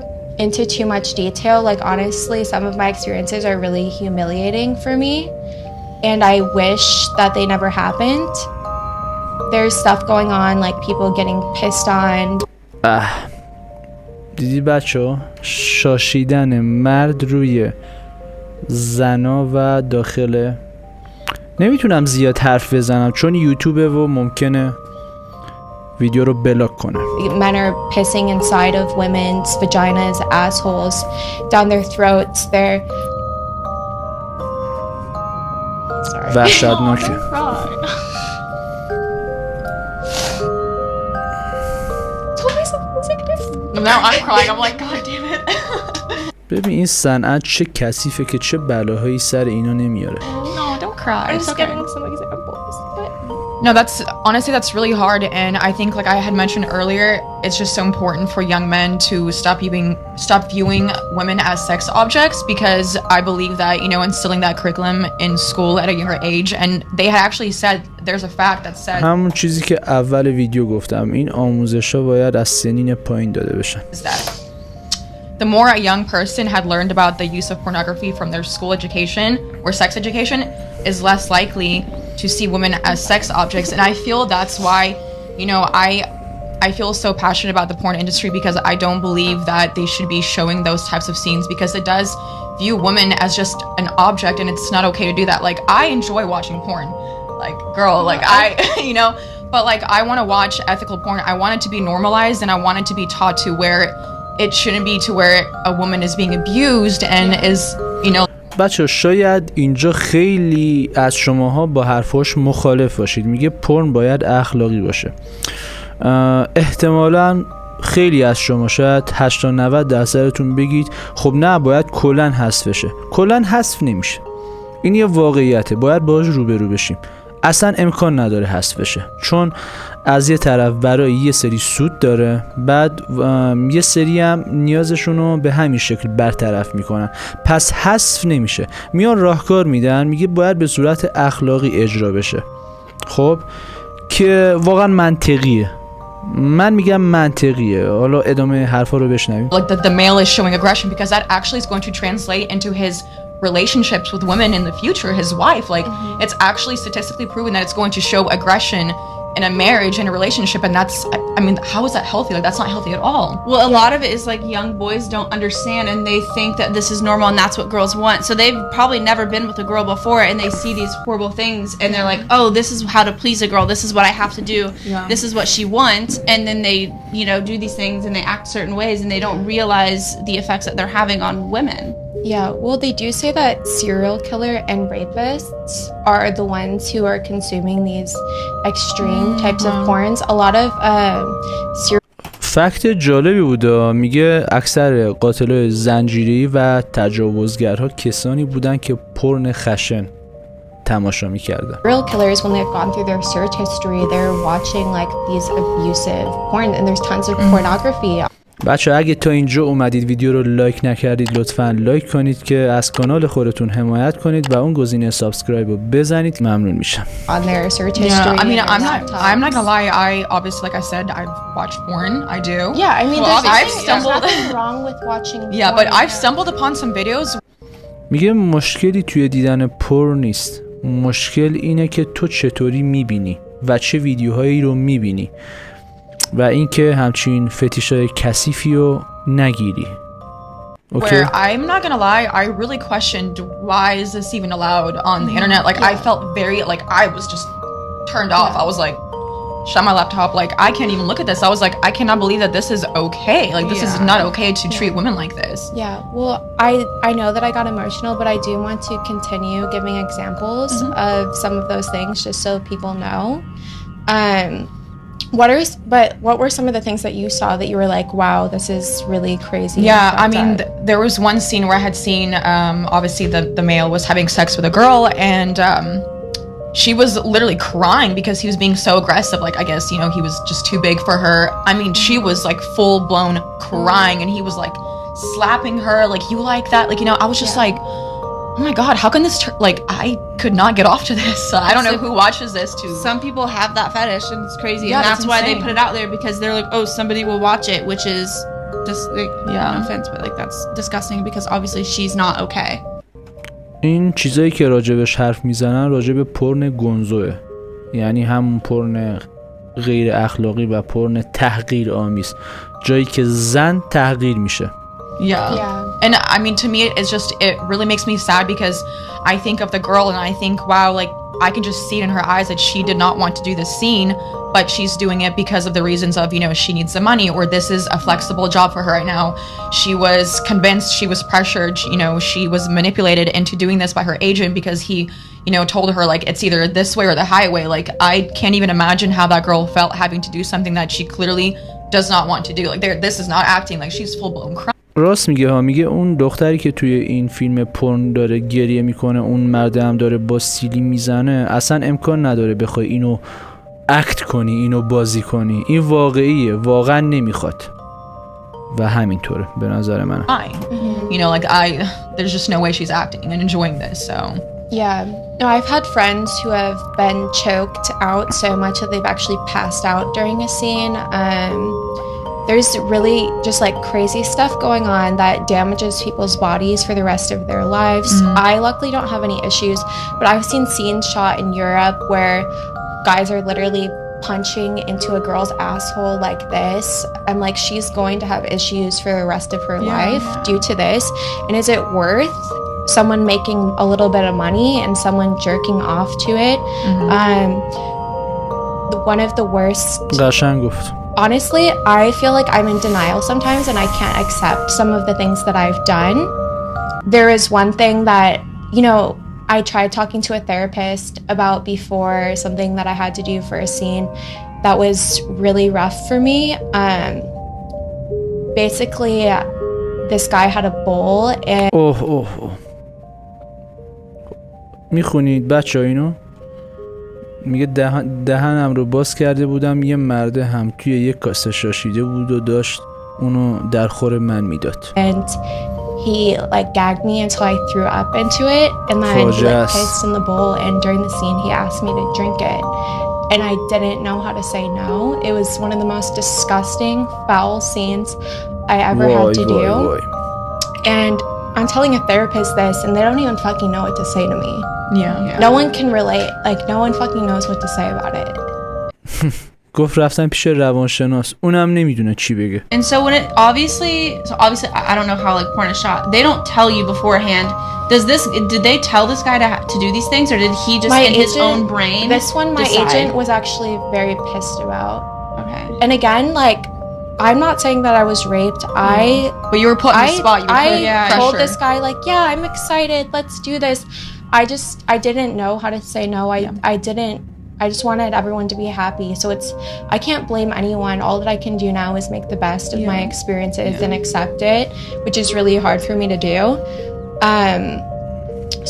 into too much detail. Like, honestly, some of my experiences are really humiliating for me, and I wish that they never happened. There's stuff going on, like people getting pissed on. دیدی بچه ها؟ شاشیدن مرد روی زنا و داخله. نمیتونم زیاد حرف بزنم چون یوتیوبه و ممکنه ویدیو رو بلاک کنه. Men are pissing inside of women's vaginas, assholes, down their throats. They're... Sorry. وحشتناکه. Now I'm crying. I'm like, God damn it. ببین این صنعت چه کثیفه که چه بلاهایی سر اینا نمیاره. No, don't cry. I'm It's just okay. giving some examples. No, that's honestly, that's really hard. And I think, like I had mentioned earlier, it's just so important for young men to stop viewing women as sex objects, because I believe that, you know, instilling that curriculum in school at a younger age, and they had actually said, there's a fact that said همون چیزی که اول ویدیو گفتم، این آموزش‌ها باید از سنین پایین داده بشن. is that the more a young person had learned about the use of pornography from their school education or sex education is less likely to see women as sex objects. And I feel that's why, you know, I feel so passionate about the porn industry, because I don't believe that they should be showing those types of scenes, because it does view women as just an object, and it's not okay to do that. Like, I enjoy watching porn, like, girl, like I you know, but like I want to watch ethical porn. I want it to be normalized, and I want it to be taught to where it shouldn't be to where a woman is being abused and is, you know. بچه شاید اینجا خیلی از شماها با حرفاش مخالف باشید. میگه پورن باید اخلاقی باشه. احتمالاً خیلی از شما شاید 80-90 درصدتون بگید خب نه، باید کلاً حذف بشه. کلاً حذف نمیشه. این یه واقعیته، باید باهاش روبرو بشیم. اصلا امکان نداره حذف بشه، چون از یه طرف برای یه سری سود داره، بعد یه سری هم نیازشونو به همین شکل برطرف میکنن، پس حذف نمیشه. میان راهکار میدن، میگه باید به صورت اخلاقی اجرا بشه. خب که واقعا منطقیه. من میگم منطقیه. حالا ادامه حرفا رو بشنویم. Like the male is showing aggression, because that actually is going to translate into his relationships with women in the future, his wife. Like, it's actually statistically proven that it's going to show aggression in a marriage and a relationship, and that's, I mean, how is that healthy? Like, that's not healthy at all. Well, a lot of it is like young boys don't understand, and they think that this is normal and that's what girls want. So they've probably never been with a girl before, and they see these horrible things, and they're like, oh, this is how to please a girl, this is what I have to do, this is what she wants, and then they, you know, do these things and they act certain ways, and they don't realize the effects that they're having on women. Yeah, well, they do say that serial killer and rapists are the ones who are consuming these extreme types of porns. A lot of فکت جالبی بوده. میگه اکثر قاتلای زنجیری و تجاوزگرها کسانی بودن که پورن خشن تماشا میکردن. serial killers, when they've gone through their search history, they're watching like these abusive porn, and there's tons of pornography. بچه اگه تا اینجا اومدید ویدیو رو لایک نکردید، لطفاً لایک کنید که از کانال خودتون حمایت کنید و اون گزینه سابسکرایب رو بزنید. ممنون میشم. On their search history. Yeah, I mean, I'm not laptops. gonna lie. I obviously, like I said, I watch porn. I do. Yeah, I mean, Well, there's I've nothing wrong with watching Yeah, porn. but I've stumbled upon some videos. میگه مشکلی توی دیدن پورن نیست. مشکل اینه که تو چطوری میبینی و چه ویدیوهایی رو میبینی و اینکه همچین فتیشای کثیفی رو نگیری. Where I'm not gonna lie, I really questioned why is this even allowed on the internet. Like I felt very, like I was just turned off. I was like, shut my laptop. Like, I can't even look at this. I was like, I cannot believe that this is okay. Like, this is not okay to treat women like this. Yeah, well, I know that I got emotional, but I do want to continue giving examples of some of those things just so people know. What were some of the things that you saw that you were like, wow, this is really crazy? Yeah, I mean, there was one scene where I had seen, obviously the male was having sex with a girl, and she was literally crying because he was being so aggressive. Like, I guess, you know, he was just too big for her. I mean, she was like full blown crying, and he was like slapping her, like, you like that? Like, you know, I was just like, oh my God, how can this, like, I could not get off to this. I don't know who watches this too. Some people have that fetish, and it's crazy. Yeah, and that's why insane. they put it out there, because they're like, oh, somebody will watch it, which is just, like, no offense, but like, that's disgusting, because obviously she's not okay. این چیزایی که راجبش حرف میزنن راجب پورن گنزوه، یعنی همون پورن غیر اخلاقی و پورن تحقیر آمیز، جایی که زن تحقیر میشه. Yeah. And I mean, to me, it really makes me sad, because I think of the girl and I think, wow, like, I can just see it in her eyes that she did not want to do this scene, but she's doing it because of the reasons of, you know, she needs the money, or this is a flexible job for her right now. She was convinced, she was pressured, you know, she was manipulated into doing this by her agent, because he, you know, told her, like, it's either this way or the highway. Like, I can't even imagine how that girl felt having to do something that she clearly does not want to do. Like, this is not acting, like, she's full-blown crying. راست میگه ها، میگه اون دختری که توی این فیلم پورن داره گریه میکنه، اون مرد هم داره با سیلی میزنه، اصلا امکان نداره بخوای اینو اکت کنی، اینو بازی کنی. این واقعیه، واقعا نمیخواد و همینطوره به نظر من. You know, like, there's just no way she's acting and enjoying this, so. Yeah. No, I've had friends who have been choked out so much that they've actually passed out during a scene. There's really just like crazy stuff going on that damages people's bodies for the rest of their lives. I luckily don't have any issues, but I've seen scenes shot in Europe where guys are literally punching into a girl's asshole like this, and like she's going to have issues for the rest of her life due to this. And is it worth someone making a little bit of money and someone jerking off to it? One of the worst. قشنگ گفت. Honestly, I feel like I'm in denial sometimes, and I can't accept some of the things that I've done. There is one thing that, you know, I tried talking to a therapist about before, something that I had to do for a scene that was really rough for me. Basically, this guy had a bowl and... میخونید بچه ها اینو؟ میگه دهنم رو باز کرده بودم، یه مرده هم توی یک کاسه شاشیده بود و داشت اونو در خور من میداد. And he like gagged me until I threw up into it, and then he like pissed in the bowl, and during the scene he asked me to drink it, and I didn't know how to say no. It was one of the most disgusting, foul scenes I ever had to do. And I'm telling a therapist this, and they don't even fucking know what to say to me. Yeah. No one can relate. Like, no one fucking knows what to say about it. گفت رفتن پیش روانشناس، اونم نمیدونه چی بگه. And so when it obviously I don't know how like porn is shot. They don't tell you beforehand. Did they tell this guy to do these things, or did he just in his own brain? This one, my agent was actually very pissed about. Okay. And again, like, I'm not saying that I was raped. But you were put in the spot. You were put I told this guy, like, yeah, I'm excited. Let's do this. I didn't know how to say no. I just wanted everyone to be happy. So I can't blame anyone. All that I can do now is make the best of my experiences and accept it, which is really hard for me to do.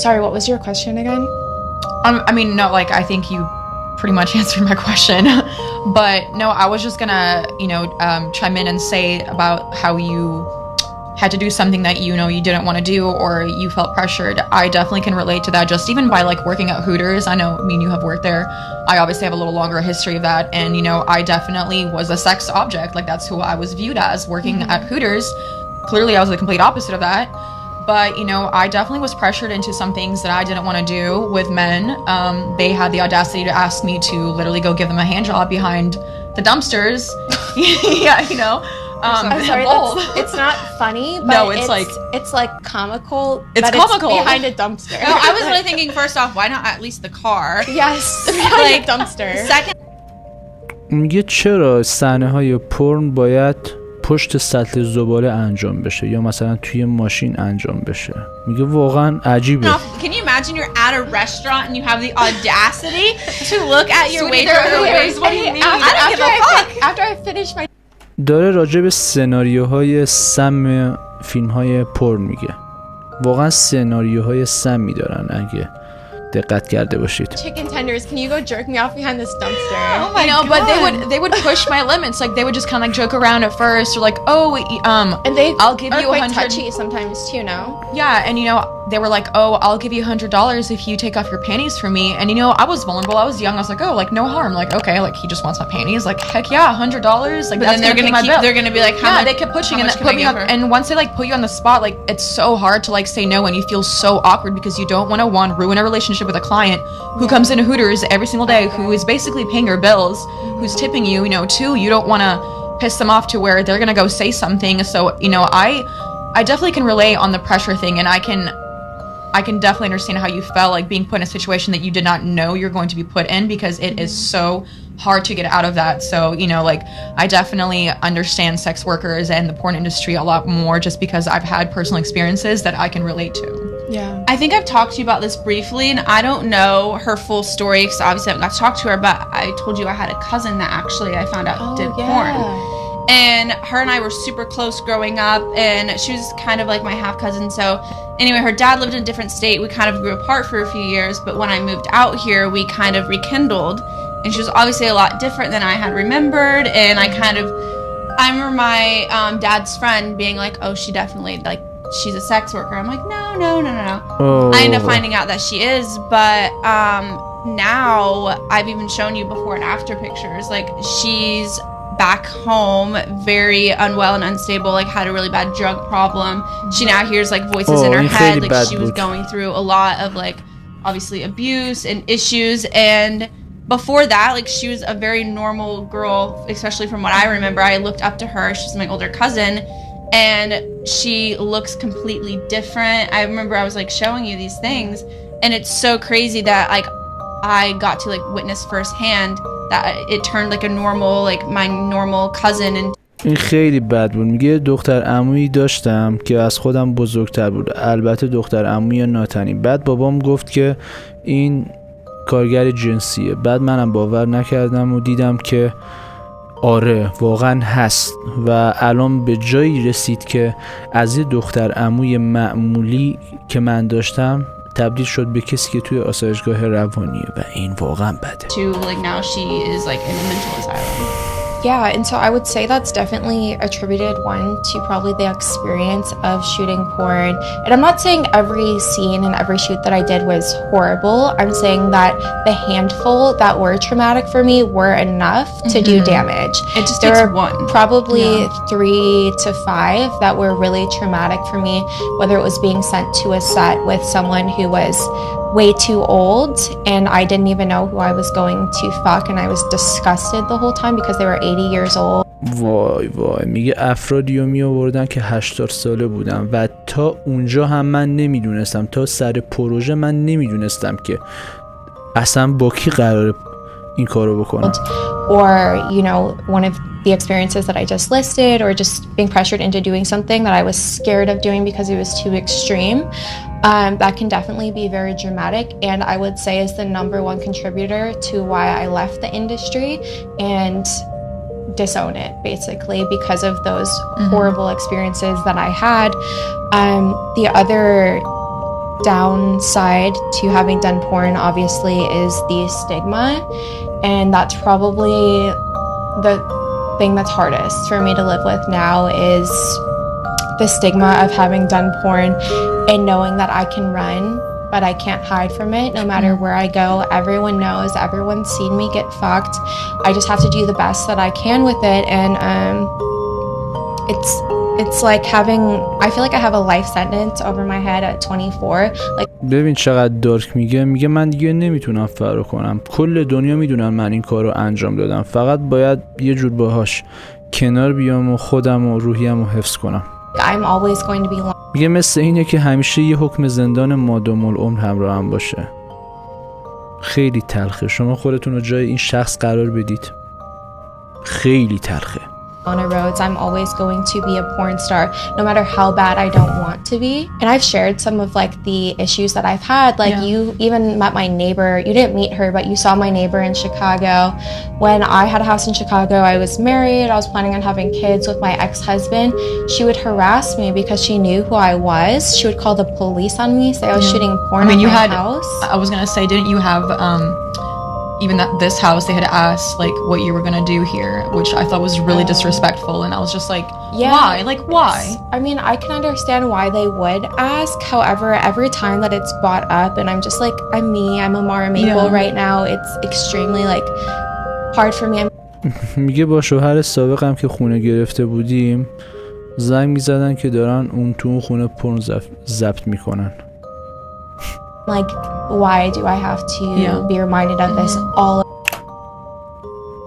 Sorry, what was your question again? I mean, no, like, I think you pretty much answered my question. But no, I was just gonna, you know, chime in and say about how you had to do something that, you know, you didn't want to do, or you felt pressured. I definitely can relate to that, just even by like working at Hooters. I know me and you have worked there. I obviously have a little longer history of that, and you know, I definitely was a sex object. Like, that's who I was viewed as working at Hooters. Clearly I was the complete opposite of that. But, you know, I definitely was pressured into some things that I didn't want to do with men. They had the audacity to ask me to literally go give them a hand job behind the dumpsters. Yeah, you know. I'm sorry, it's not funny, but no, it's like comical. It's comical. It's behind a dumpster. No, I was really thinking, first off, why not at least the car? Yes, behind like, a dumpster. Second. میگه چرا صحنه های پورن باید پشت سطل زباله انجام بشه یا مثلا توی ماشین انجام بشه. میگه واقعا عجیبه. Can you imagine you're at a restaurant and you have the audacity to look at your waiter? What do you mean? I don't give a fuck. After I finish my داره راجع به سناریوهای سم فیلم‌های پورن میگه. واقعا سناریوهای سمی دارن اگه دقت کرده باشید. chicken tenders, can you go jerk me off behind this dumpster? Oh my God. But they would push my limits. Like they would just kind of like joke around at first, or like, oh, and they I'll give are you quite 100. touchy sometimes too, no? Yeah, and you know, they were like, oh, I'll give you $100 if you take off your panties for me. And you know, I was vulnerable. I was young. I was like, oh, like no harm. Like okay, like he just wants my panties. Like heck yeah, $100. Like But that's then they're gonna be like, how yeah, much? they kept pushing how and much put can I me give on. her? And once they like put you on the spot, like it's so hard to like say no, and you feel so awkward because you don't want to ruin a relationship with a client who comes into Hooters every single day, who is basically paying your bills, who's tipping you. You know, too. You don't want to piss them off to where they're gonna go say something. So you know, I definitely can relate on the pressure thing, and I can definitely understand how you felt like being put in a situation that you did not know you're going to be put in, because it is so hard to get out of that. So, you know, like I definitely understand sex workers and the porn industry a lot more just because I've had personal experiences that I can relate to. Yeah. I think I've talked to you about this briefly, and I don't know her full story because obviously I haven't got to talk to her, but I told you I had a cousin that actually I found out did porn. And her and I were super close growing up, and she was kind of like my half cousin. So anyway, her dad lived in a different state. We kind of grew apart for a few years, but when I moved out here, we kind of rekindled, and she was obviously a lot different than I had remembered. And I remember my dad's friend being like, oh, she definitely, like, she's a sex worker. I'm like, no. Oh. I ended up finding out that she is, but now I've even shown you before and after pictures. Like she's back home, very unwell and unstable, like had a really bad drug problem. She now hears like voices in her head, like she was going through a lot of like obviously abuse and issues. And before that, like she was a very normal girl, especially from what I remember. I looked up to her. She's my older cousin, and she looks completely different. I remember I was like showing you these things, and it's so crazy that like I got to like witness firsthand that it turned like a normal, like my normal cousin. And این خیلی بد بود. میگه دختر عمویی داشتم که از خودم بزرگتر بود، البته دختر عموی ناتنی. بعد بابام گفت که این کارگر جنسیه. بعد منم باور نکردم و دیدم که آره واقعا هست، و الان به جایی رسید که از یه دختر عموی معمولی که من داشتم تبدیل شد به کسی که توی آسایشگاه روانیه، و این واقعا بده. like now she is like in a mental asylum. Yeah, and so I would say that's definitely attributed one to probably the experience of shooting porn. And I'm not saying every scene and every shoot that I did was horrible. I'm saying that the handful that were traumatic for me were enough to do damage. It just there takes were one. probably 3 to 5 that were really traumatic for me, whether it was being sent to a set with someone who was way too old and I didn't even know who I was going to fuck, and I was disgusted the whole time because they were 80 years old. وای میگه افرادی رو می آوردن که 80 ساله بودن و تا اونجا هم من نمیدونستم، تا سر پروژه من نمیدونستم که اصلا با کی قراره این کارو بکنم. Or you know, one of the experiences that I just listed, or just being pressured into doing something that I was scared of doing because it was too extreme. That can definitely be very dramatic, and I would say is the #1 contributor to why I left the industry and disown it, basically, because of those horrible experiences that I had. The other downside to having done porn, obviously, is the stigma, and that's probably the thing that's hardest for me to live with now, is the stigma of having done porn and knowing that I can run, but I can't hide from it. No matter where I go, everyone knows, everyone's seen me get fucked. I just have to do the best that I can with it, and it's like having, I feel like I have a life sentence over my head at 24. Like ببین چقدر دارک میگه من دیگه نمیتونم فرار کنم. کل دنیا میدونن من این کارو انجام دادم، فقط باید یه جور باهاش کنار بیام و خودم و روحیم رو حفظ کنم. I'm always going to be lying. میگه مثل اینه که همیشه یه حکم زندان مادام العمر همراه هم باشه. خیلی تلخه. شما خودتون رو جای این شخص قرار بدید. خیلی تلخه. لانا Rhodes, I'm always going to be a porn star, no matter how bad I don't want to be. And I've shared some of like the issues that I've had. Like you even met my neighbor. You didn't meet her, but you saw my neighbor in Chicago. When I had a house in Chicago, I was married. I was planning on having kids with my ex-husband. She would harass me because she knew who I was. She would call the police on me, say I was shooting porn at my house. I was gonna say, didn't you have even that this house, they had asked like what you were gonna do here, which I thought was really disrespectful, and I was just like, why? Like, why? I mean, I can understand why they would ask. However, every time that it's brought up, and I'm just like, I'm a Mara Maple right now. It's extremely like hard for me. میگه با شوهر سابقم که خونه گرفته بودیم زنگ میزدن که دارن اون تو اون خونه پورن ضبط میکنن. Like, why do I have to be reminded of this all?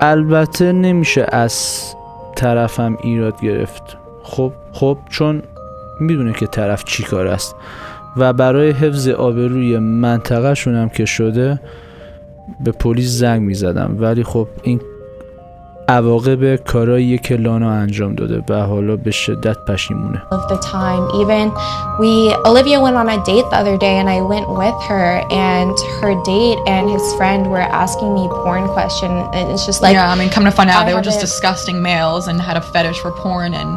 البته نمیشه از طرفم ایراد گرفت. خب چون میدونه که طرف چی کار است و برای حفظ آبروی منطقه شونم که شده به پلیس زنگ میزدم، ولی خب این عواقب کاراییه که لانا انجام داده و حالا به شدت پشیمونه. Of the time, even Olivia went on a date the other day and I went with her, and her date and his friend were asking me porn question, and it's just like, I mean, come to find out they were just disgusting males and had a fetish for porn. And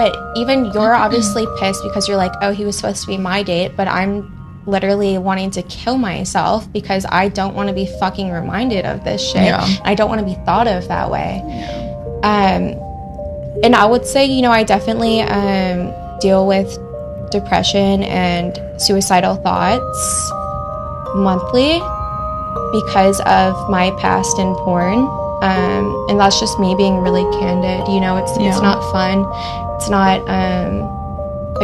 but even you're obviously pissed because you're like, oh, he was supposed to be my date, but I'm literally wanting to kill myself because I don't want to be fucking reminded of this shit. I don't want to be thought of that way. And I would say, I definitely deal with depression and suicidal thoughts monthly because of my past in porn. And that's just me being really candid. It's not fun. It's not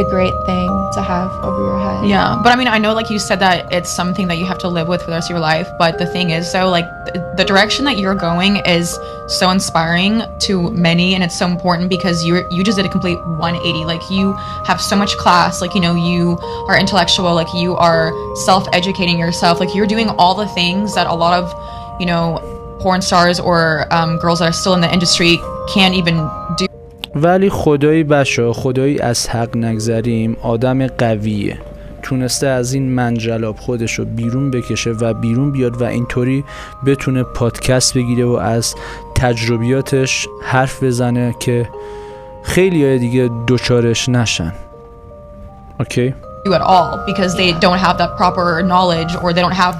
a great thing to have over your head. But I mean, I know like you said that it's something that you have to live with for the rest of your life, but the thing is though, like the direction that you're going is so inspiring to many, and it's so important because you just did a complete 180. Like you have so much class, like you are intellectual, like you are self-educating yourself, like you're doing all the things that a lot of porn stars or girls that are still in the industry can't even do. ولی خدایی از حق نگذریم، آدم قویه، تونسته از این منجلاب خودشو بیرون بکشه و بیرون بیاد و اینطوری بتونه پادکست بگیره و از تجربیاتش حرف بزنه که خیلی های دیگه دوچارش نشن. اوکی؟ At all because they don't have that proper knowledge, or they don't have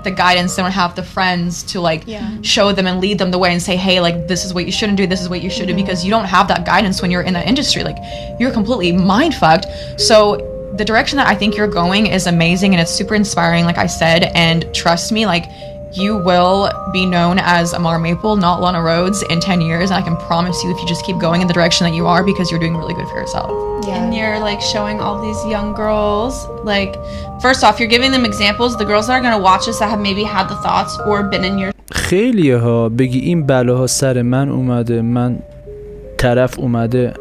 the guidance, they don't have the friends to like show them and lead them the way and say, hey, like this is what you shouldn't do, this is what you should do, because you don't have that guidance when you're in that industry. Like you're completely mind fucked. So the direction that I think you're going is amazing, and it's super inspiring, like I said, and trust me, like you will be known as Amar Maple, not لانا Rhodes, in 10 years, and I can promise you if you just keep going in the direction that you are, because you're doing really good for yourself. And you're like showing all these young girls, like first off you're giving them examples, the girls that are going to watch this that have maybe had the thoughts or been in your خیلیه ها بگی این بلاها سر من اومده، من طرف اومده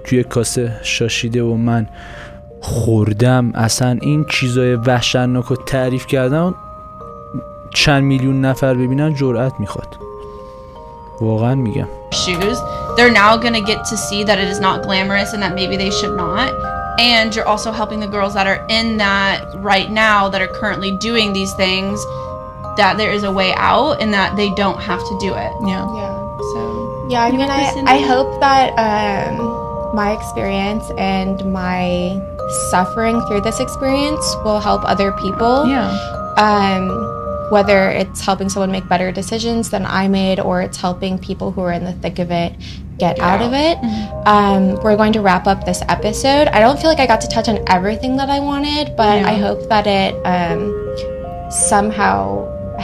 توی کاسه شاشیده و من خوردم، اصلا این چیزای وحشتناک رو تعریف کردن چند میلیون نفر ببینن جرأت میخواد. واقعا میگم. Shoes, they're now going to get to see that it is not glamorous and that maybe they should not. And you're also helping the girls that are in that right now, that are currently doing these things, that there is a way out and that they don't have to do it. So I mean, I hope that my experience and my suffering through this experience will help other people. Whether it's helping someone make better decisions than I made, or it's helping people who are in the thick of it get out of it. We're going to wrap up this episode. I don't feel like I got to touch on everything that I wanted, but I hope that it somehow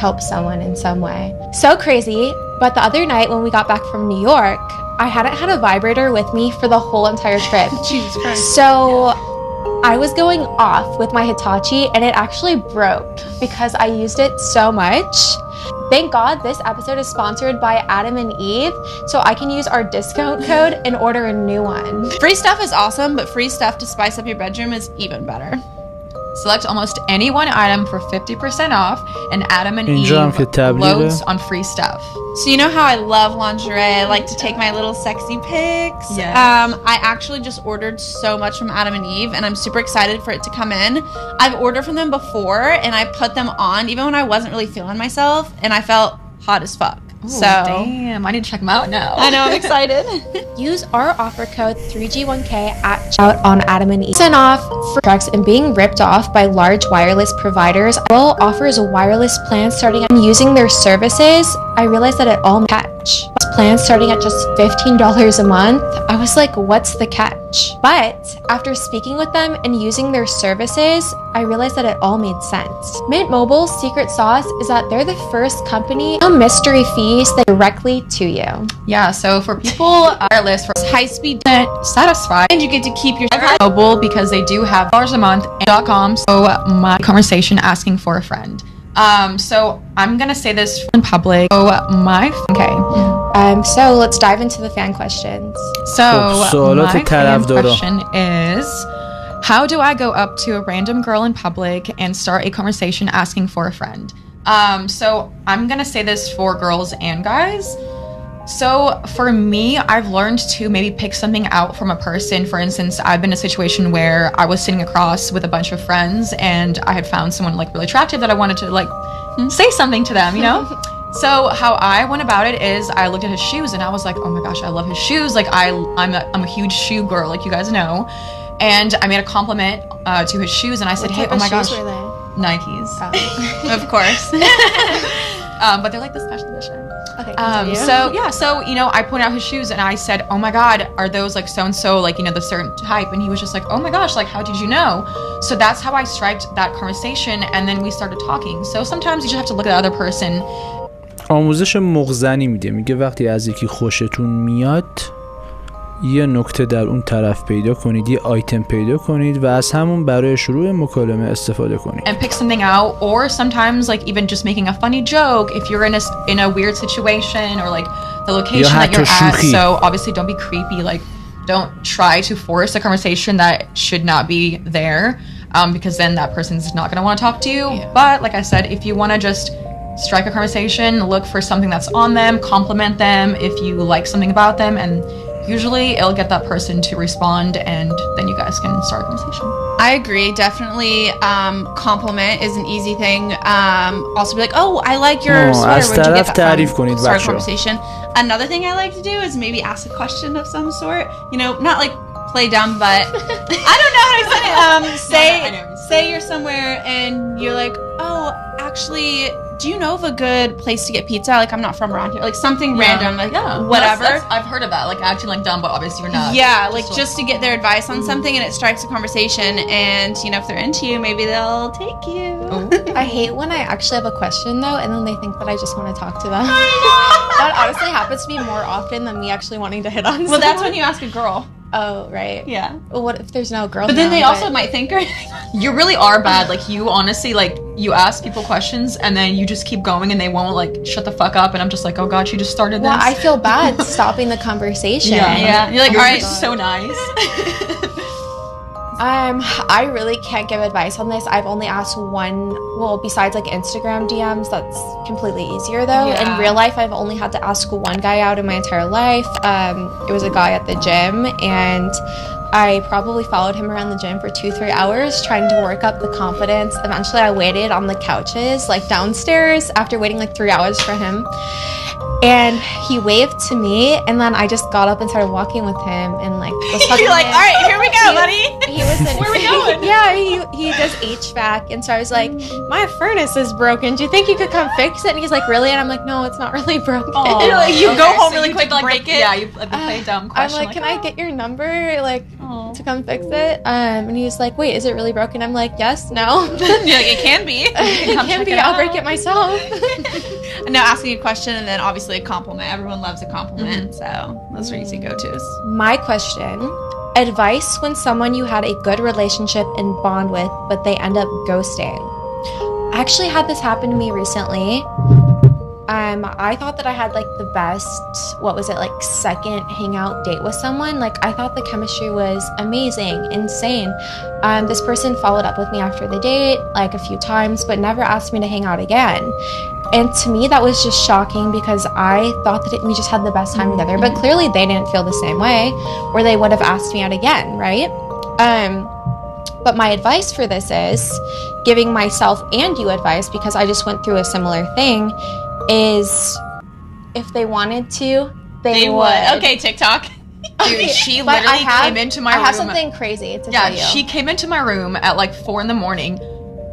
helps someone in some way. So crazy, but the other night when we got back from New York, I hadn't had a vibrator with me for the whole entire trip. Jesus Christ. So I was going off with my Hitachi and it actually broke because I used it so much. Thank God this episode is sponsored by Adam and Eve, so I can use our discount code and order a new one. Free stuff is awesome, but free stuff to spice up your bedroom is even better. Select almost any one item for 50% off, and Adam and Eve loads on free stuff. So you know how I love lingerie? I like to take my little sexy pics. Yes. I actually just ordered so much from Adam and Eve, and I'm super excited for it to come in. I've ordered from them before, and I put them on even when I wasn't really feeling myself, and I felt hot as fuck. Ooh, so damn, I need to check them out now. I know, I'm excited. Use our offer code 3G1K at checkout on Adam and Eve. % off for drugs and being ripped off by large wireless providers. Well offers a wireless plan starting at using their services. I realized that it all catch. Plans starting at just $15 a month. I was like, what's the catch? But after speaking with them and using their services, I realized that it all made sense. Mint Mobile's secret sauce is that they're the first company no mystery fees directly to you. Yeah, so for people wireless for high-speed satisfied, and you get to keep your mobile because they do have $1 a month .com. So my conversation asking for a friend. So I'm gonna say this in public. Okay. So let's dive into the fan questions. So my fan question is, how do I go up to a random girl in public and start a conversation asking for a friend? So I'm gonna say this for girls and guys. So for me, I've learned to maybe pick something out from a person. For instance, I've been in a situation where I was sitting across with a bunch of friends and I had found someone like really attractive that I wanted to like say something to them, you know? So how I went about it is I looked at his shoes and I was like, oh my gosh, I love his shoes. Like I'm a huge shoe girl, like you guys know. And I made a compliment to his shoes and I said, hey, oh my gosh. Nikes. Oh. Of course. But they're like the special edition. Okay, so you know, I pointed out his shoes and I said, oh my god, are those like so and so, like, you know, the certain type? And he was just like, oh my gosh, like, how did you know? So that's how I striked that conversation, and then we started talking. So sometimes you just have to look at the other person. آموزش مغزنی میده، میگه وقتی از یکی خوشتون میاد یه نکته در اون طرف پیدا کنید، یه آیتم پیدا کنید و از همون برای شروع مکالمه استفاده کنید. And pick something out, or sometimes like even just making a funny joke if you're in a weird situation or like the location that you're at. So obviously don't be creepy, like don't try to force a conversation that should not be there, because then that person's not going to want to talk to you. Yeah. But like I said, if you want to just strike a conversation, look for something that's on them, compliment them if you like something about them, and usually it'll get that person to respond, and then you guys can start a conversation. I agree, definitely. Compliment is an easy thing. Also be like, oh, I like your sweater. Where'd you get that from? Start a conversation. Another thing I like to do is maybe ask a question of some sort. You know, not like play dumb, but I don't know how to say it. Say you're somewhere and you're like, oh, actually, do you know of a good place to get pizza? Like, I'm not from around here. Like, something random, like, whatever. I've heard of that, like, acting like dumb, but obviously you're not. Yeah, like, just to get their advice on something, and it strikes a conversation, and, you know, if they're into you, maybe they'll take you. I hate when I actually have a question, though, and then they think that I just want to talk to them. That honestly happens to me more often than me actually wanting to hit on someone. Well, that's when you ask a girl. Oh, right. Yeah. Well, what if there's no girl? But then they also might think you really are bad. Like, you honestly, like, you ask people questions and then you just keep going and they won't, like, shut the fuck up. And I'm just like, oh god, she just started this. Well, I feel bad stopping the conversation. Yeah. You're like, all right, so nice. I really can't give advice on this. I've only asked one, well, besides like Instagram DMs, that's completely easier though. Yeah. In real life, I've only had to ask one guy out in my entire life. It was a guy at the gym, and I probably followed him around the gym for 2-3 hours trying to work up the confidence. Eventually I waited on the couches, like downstairs, after waiting like 3 hours for him. And he waved to me, and then I just got up and started walking with him, and like was talking. You're like, all right, here we go, buddy. He was in, where are we going? Yeah, he does HVAC, and so I was like, my furnace is broken. Do you think you could come fix it? And he's like, really? And I'm like, no, it's not really broken. Like, you go home really quick, like break it. Yeah, you play dumb question. I'm like, can I get your number, like, to come fix it? And he was like, wait, is it really broken? I'm like, yes, no. You're like, it can be. It can be. I'll break it myself. Now asking a question and then obviously a compliment. Everyone loves a compliment, so those are easy go-tos. My question: advice when someone you had a good relationship and bond with, but they end up ghosting. I actually had this happen to me recently. I thought that I had like the best, second hangout date with someone. Like I thought the chemistry was amazing, insane. This person followed up with me after the date like a few times, but never asked me to hang out again. And to me, that was just shocking because I thought that we just had the best time together, but clearly they didn't feel the same way, or they would have asked me out again, right? But my advice for this is, giving myself and you advice, because I just went through a similar thing, is if they wanted to, they would. Okay, TikTok. Dude, she literally came into my room. I have something crazy to tell you. Yeah, she came into my room at like 4 a.m.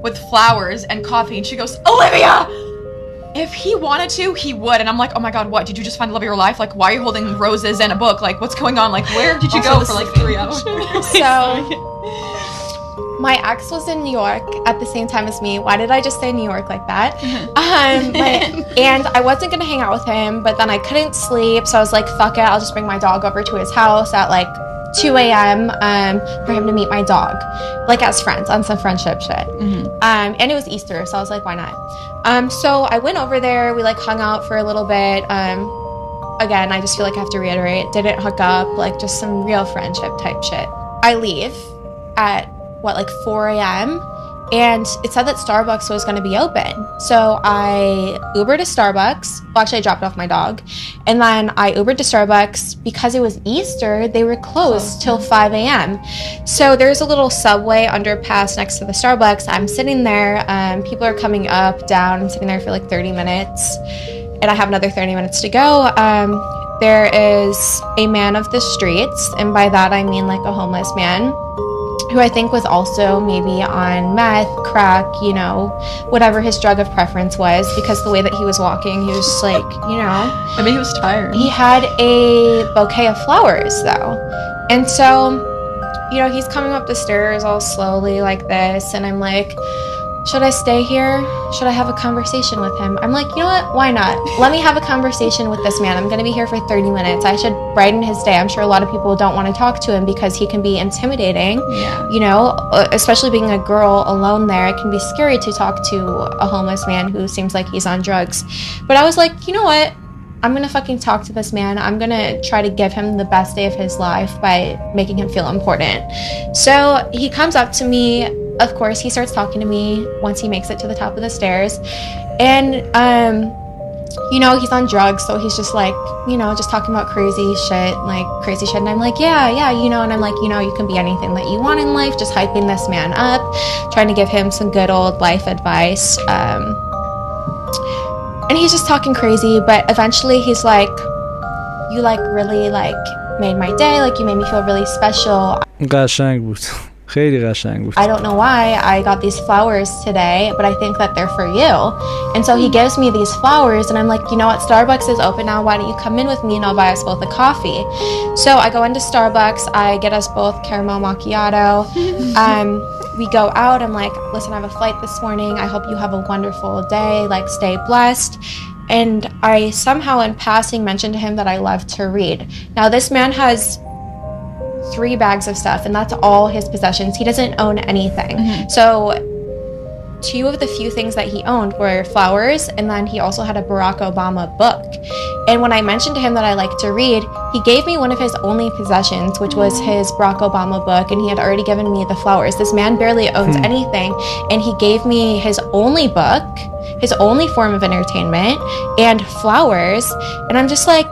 with flowers and coffee, and she goes, Olivia! If he wanted to, he would. And I'm like, oh my God, what? Did you just find the love of your life? Like, why are you holding roses and a book? Like, what's going on? Like, where did you go for like 3 hours? So, my ex was in New York at the same time as me. Why did I just say New York like that? And I wasn't gonna hang out with him, but then I couldn't sleep. So I was like, fuck it, I'll just bring my dog over to his house at like 2 a.m. For him to meet my dog, like as friends, on some friendship shit. And it was Easter, so I was like, why not? So I went over there, we like hung out for a little bit. Again, I just feel like I have to reiterate, didn't hook up, like just some real friendship type shit. I leave at 4 a.m. and it said that Starbucks was going to be open. So I Ubered to Starbucks. Well, actually I dropped off my dog. And then I Ubered to Starbucks. Because it was Easter, they were closed till 5 a.m. So there's a little subway underpass next to the Starbucks. I'm sitting there. People are coming up, down. I'm sitting there for like 30 minutes. And I have another 30 minutes to go. There is a man of the streets. And by that I mean like a homeless man, who I think was also maybe on meth, crack, you know, whatever his drug of preference was, because the way that he was walking, he was just like, you know. I mean, he was tired. He had a bouquet of flowers, though. And so, you know, he's coming up the stairs all slowly like this, and I'm like, should I stay here? Should I have a conversation with him? I'm like, you know what? Why not? Let me have a conversation with this man. I'm going to be here for 30 minutes. I should brighten his day. I'm sure a lot of people don't want to talk to him because he can be intimidating. Yeah. You know, especially being a girl alone there, it can be scary to talk to a homeless man who seems like he's on drugs. But I was like, you know what? I'm going to fucking talk to this man. I'm going to try to give him the best day of his life by making him feel important. So he comes up to me. Of course, he starts talking to me once he makes it to the top of the stairs. And, you know, he's on drugs, so he's just like, you know, just talking about crazy shit. And I'm like, yeah, you know, and I'm like, you know, you can be anything that you want in life, just hyping this man up, trying to give him some good old life advice. And he's just talking crazy, but eventually he's like, you like really like made my day, like you made me feel really special. قشنگ بود. خیلی قشنگ بود. I don't know why I got these flowers today, but I think that they're for you. And so he gives me these flowers, and I'm like, you know what, Starbucks is open now. Why don't you come in with me and I'll buy us both a coffee? So I go into Starbucks. I get us both caramel macchiato. We go out. I'm like, listen, I have a flight this morning. I hope you have a wonderful day. Like, stay blessed. And I somehow in passing mentioned to him that I love to read. Now, this man has 3 bags of stuff, and that's all his possessions. He doesn't own anything. So 2 of the few things that he owned were flowers, and then he also had a Barack Obama book. And when I mentioned to him that I like to read, he gave me one of his only possessions, which was his Barack Obama book, and he had already given me the flowers. This man barely owns anything, and he gave me his only book, his only form of entertainment, and flowers. And I'm just like,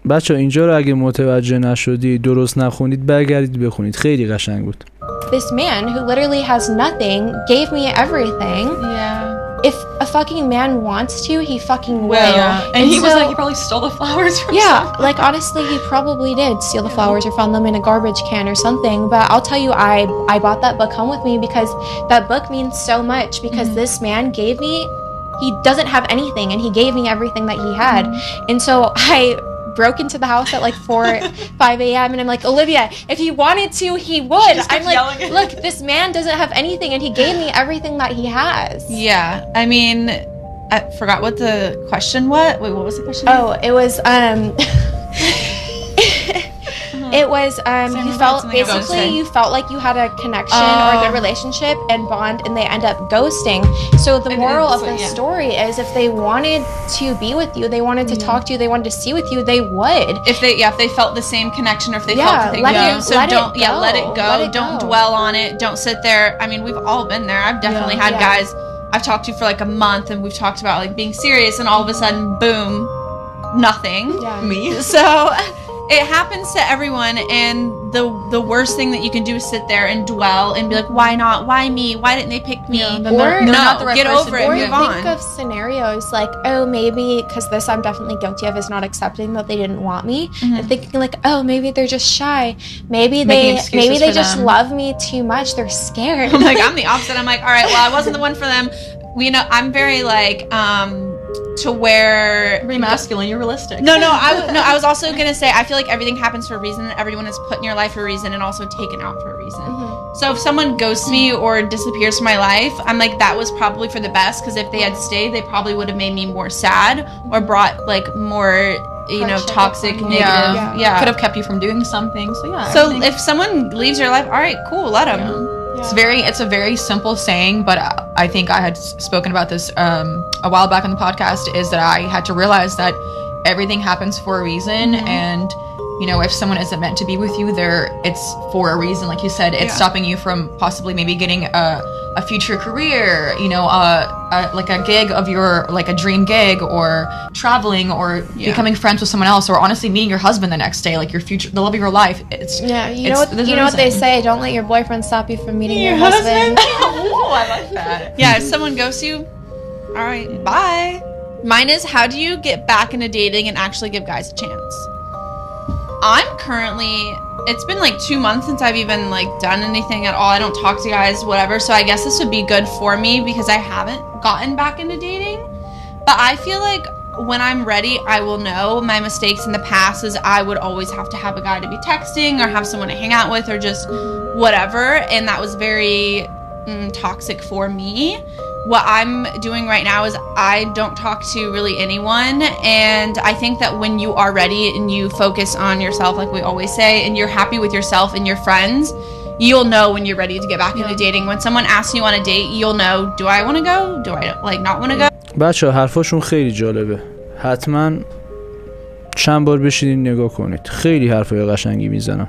بچه اینجا رو اگه متوجه نشدید، درست نخونید، برگردید بخونید. خیلی قشنگ بود. This man who literally has nothing gave me everything. Yeah. If a fucking man wants to, he fucking will. Yeah. And he was like, he probably stole the flowers from someone. Like honestly, he probably did steal the flowers or found them in a garbage can or something. But I'll tell you, I bought that book home with me because that book means so much. Because this man gave me, he doesn't have anything, and he gave me everything that he had. And so I broke into the house at like 5 a.m. and I'm like, Olivia, if he wanted to, he would. I'm like, look, this man doesn't have anything, and he gave me everything that he has. Yeah, I mean, I forgot what the question was. Wait, what was the question? Oh, it was It was you felt basically you felt like you had a connection or a good relationship and bond, and they end up ghosting. So the moral of the story is, if they wanted to be with you, they wanted to talk to you, they wanted to see with you, they would. If they felt the same connection, or if they felt the thing. So let it go. Don't dwell on it. Don't sit there. I mean, we've all been there. I've definitely had guys I've talked to for like a month, and we've talked about like being serious, and all of a sudden, boom, nothing. Me. So it happens to everyone, and the worst thing that you can do is sit there and dwell and be like, why not? Why me? Why didn't they pick me? Or not the right get person. Over it. Or move think on. of scenarios like, oh, maybe, because this I'm definitely guilty of, is not accepting that they didn't want me, and thinking like, oh, maybe they're just shy. Maybe they just love me too much. They're scared. Like, I'm the opposite. I'm like, all right, well, I wasn't the one for them. You know, I'm very like to where very masculine. You're realistic. No, I was also gonna say, I feel like everything happens for a reason. Everyone is put in your life for a reason, and also taken out for a reason. So if someone ghosts me or disappears from my life, I'm like, that was probably for the best, because if they had stayed, they probably would have made me more sad or brought like more, you know, toxic, negative. Could have kept you from doing something. So if someone leaves your life, all right, cool, let them. It's a very simple saying, but I think I had spoken about this a while back on the podcast, is that I had to realize that everything happens for a reason, and you know, if someone isn't meant to be with you, it's for a reason. Like you said, it's stopping you from possibly maybe getting a future career, you know, like a gig of your, like a dream gig, or traveling, or becoming friends with someone else, or honestly meeting your husband the next day, like your future, the love of your life. You know what they say, don't let your boyfriend stop you from meeting your husband. Oh, I like that. If someone ghosts you, all right, bye. Mine is, how do you get back into dating and actually give guys a chance? I'm currently, it's been like 2 months since I've even like done anything at all. I don't talk to guys, whatever. So I guess this would be good for me, because I haven't gotten back into dating. But I feel like when I'm ready, I will know. My mistakes in the past is I would always have to have a guy to be texting, or have someone to hang out with, or just whatever. And that was very toxic for me. What I'm doing right now is I don't talk to really anyone, and I think that when you are ready and you focus on yourself, like we always say, and you're happy with yourself and your friends, you'll know when you're ready to get back into dating. When someone asks you on a date, you'll know, do I want to go? Do I like not want to go? بچه‌ها حرفاشون خیلی جالبه. حتما چند بار بشینید نگاه کنید. خیلی حرفای قشنگی میزنن.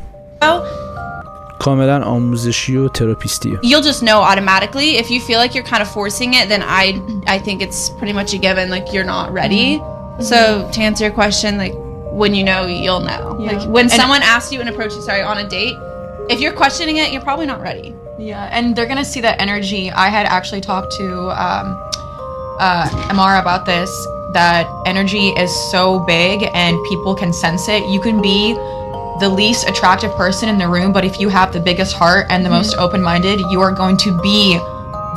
کاملا آموزشی و تراپیستیه. You'll just know automatically. If you feel like you're kind of forcing it, then I think it's pretty much a given, like you're not ready. So to answer your question, like when you know, you'll know. Like when someone asks you and approaches on a date, if you're questioning it, you're probably not ready. And they're gonna see that energy. I had actually talked to Amara about this, that energy is so big and people can sense it. You can be the least attractive person in the room, but if you have the biggest heart and the most open-minded, you are going to be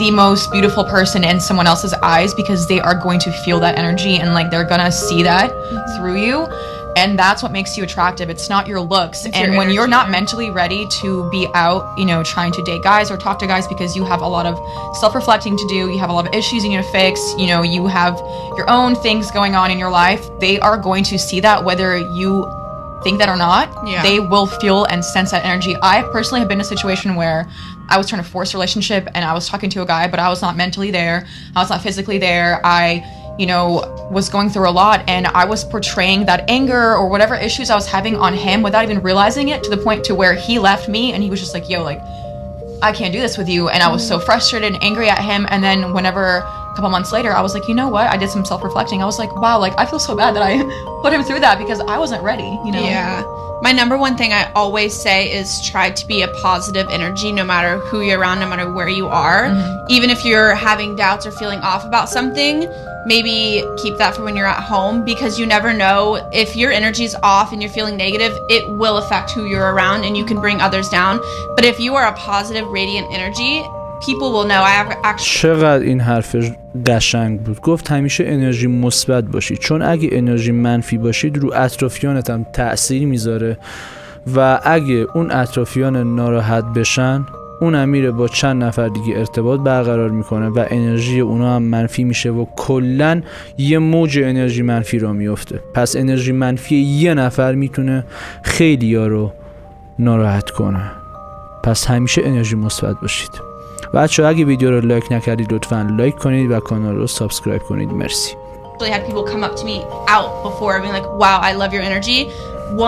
the most beautiful person in someone else's eyes, because they are going to feel that energy, and like they're gonna see that through you, and that's what makes you attractive. It's not your looks. And when you're not mentally ready to be out, you know, trying to date guys or talk to guys, because you have a lot of self-reflecting to do, you have a lot of issues you need to fix, you know, you have your own things going on in your life, they are going to see that whether you think that or not. They will feel and sense that energy. I personally have been in a situation where I was trying to force a relationship, and I was talking to a guy, but I was not mentally there, I was not physically there. I, you know, was going through a lot, and I was portraying that anger or whatever issues I was having on him without even realizing it, to the point to where he left me, and he was just like, yo, like, I can't do this with you. And I was so frustrated and angry at him. And then whenever a couple months later, I was like, you know what? I did some self-reflecting. I was like, wow, like I feel so bad that I put him through that, because I wasn't ready, you know? My number one thing I always say is try to be a positive energy, no matter who you're around, no matter where you are. Even if you're having doubts or feeling off about something, maybe keep that for when you're at home, because you never know. If your energy's off and you're feeling negative, it will affect who you're around, and you can bring others down. But if you are a positive, radiant energy, people will know. I have actually. چقدر این حرف قشنگ بود. گفت همیشه انرژی مثبت باشید، چون اگه انرژی منفی باشید رو اطرافیانت هم تأثیر میذاره، و اگه اون اطرافیان ناراحت بشن، اون میره با چند نفر دیگه ارتباط برقرار میکنه و انرژی اونا هم منفی میشه و کلن یه موج انرژی منفی را میفته. پس انرژی منفی یه نفر میتونه خیلی‌ها رو ناراحت کنه. پس همیشه انرژی مثبت باشید. بچه‌ها اگه ویدیو رو لایک نکردید لطفاً لایک کنید و کانال رو سابسکرایب کنید. مرسی. I had people come up to me out before being like, wow, I love your energy.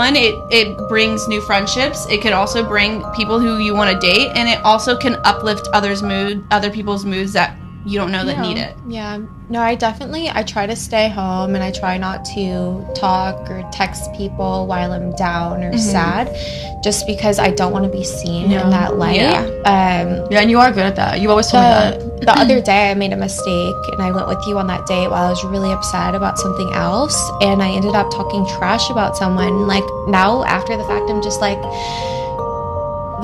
One, it brings new friendships. It can also bring people who you want to date, and it also can uplift other people's moods that you don't know that need it. Yeah. No, I try to stay home and I try not to talk or text people while I'm down or sad, just because I don't want to be seen in that light. Yeah, and you are good at that. You always told me that. The other day I made a mistake and I went with you on that date while I was really upset about something else, and I ended up talking trash about someone. Like now after the fact I'm just like,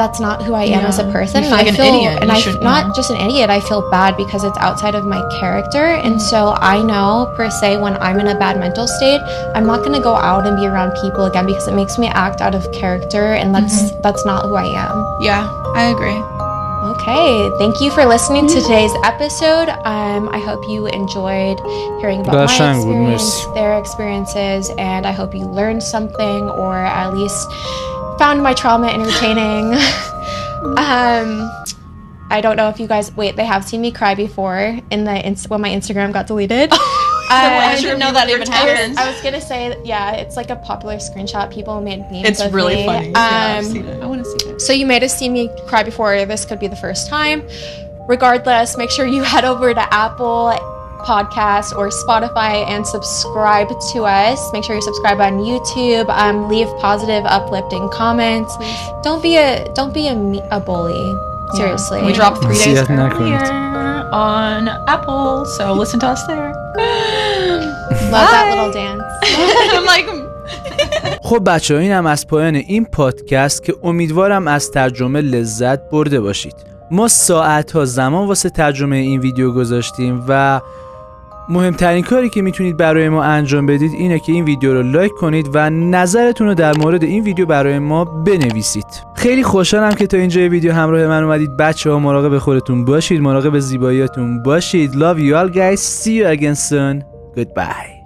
that's not who I am as a person. You feel like an idiot. And not just an idiot, I feel bad because it's outside of my character. And so I know per se when I'm in a bad mental state, I'm not going to go out and be around people again because it makes me act out of character, and that's not who I am. Yeah, I agree. Okay, thank you for listening to today's episode. I hope you enjoyed hearing about my experience, their experiences, and I hope you learned something or at least found my trauma entertaining. I don't know if you guys they have seen me cry before in when my Instagram got deleted. I didn't know that even happened. I was gonna say it's like a popular screenshot. People made memes. It's really funny. I've seen it. I want to see it. So you may have seen me cry before. This could be the first time. Regardless, make sure you head over to Apple Podcast or Spotify and subscribe to us. Make sure you subscribe on YouTube. Leave positive, uplifting comments. Please. Don't be a bully. Seriously. We drop 3 days earlier on Apple, so listen to us there. Love that little dance. I'm like خب بچه ها این هم از پایان این پادکست که امیدوارم از ترجمه لذت برده باشید. ما ساعتها زمان واسه ترجمه این ویدیو گذاشتیم و مهمترین کاری که میتونید برای ما انجام بدید اینه که این ویدیو رو لایک کنید و نظرتون رو در مورد این ویدیو برای ما بنویسید. خیلی خوشحالم که تا اینجای ویدیو همراه من اومدید. بچه‌ها مراقب خودتون باشید، مراقب زیباییاتون باشید. Love you all guys. See you again soon. Goodbye.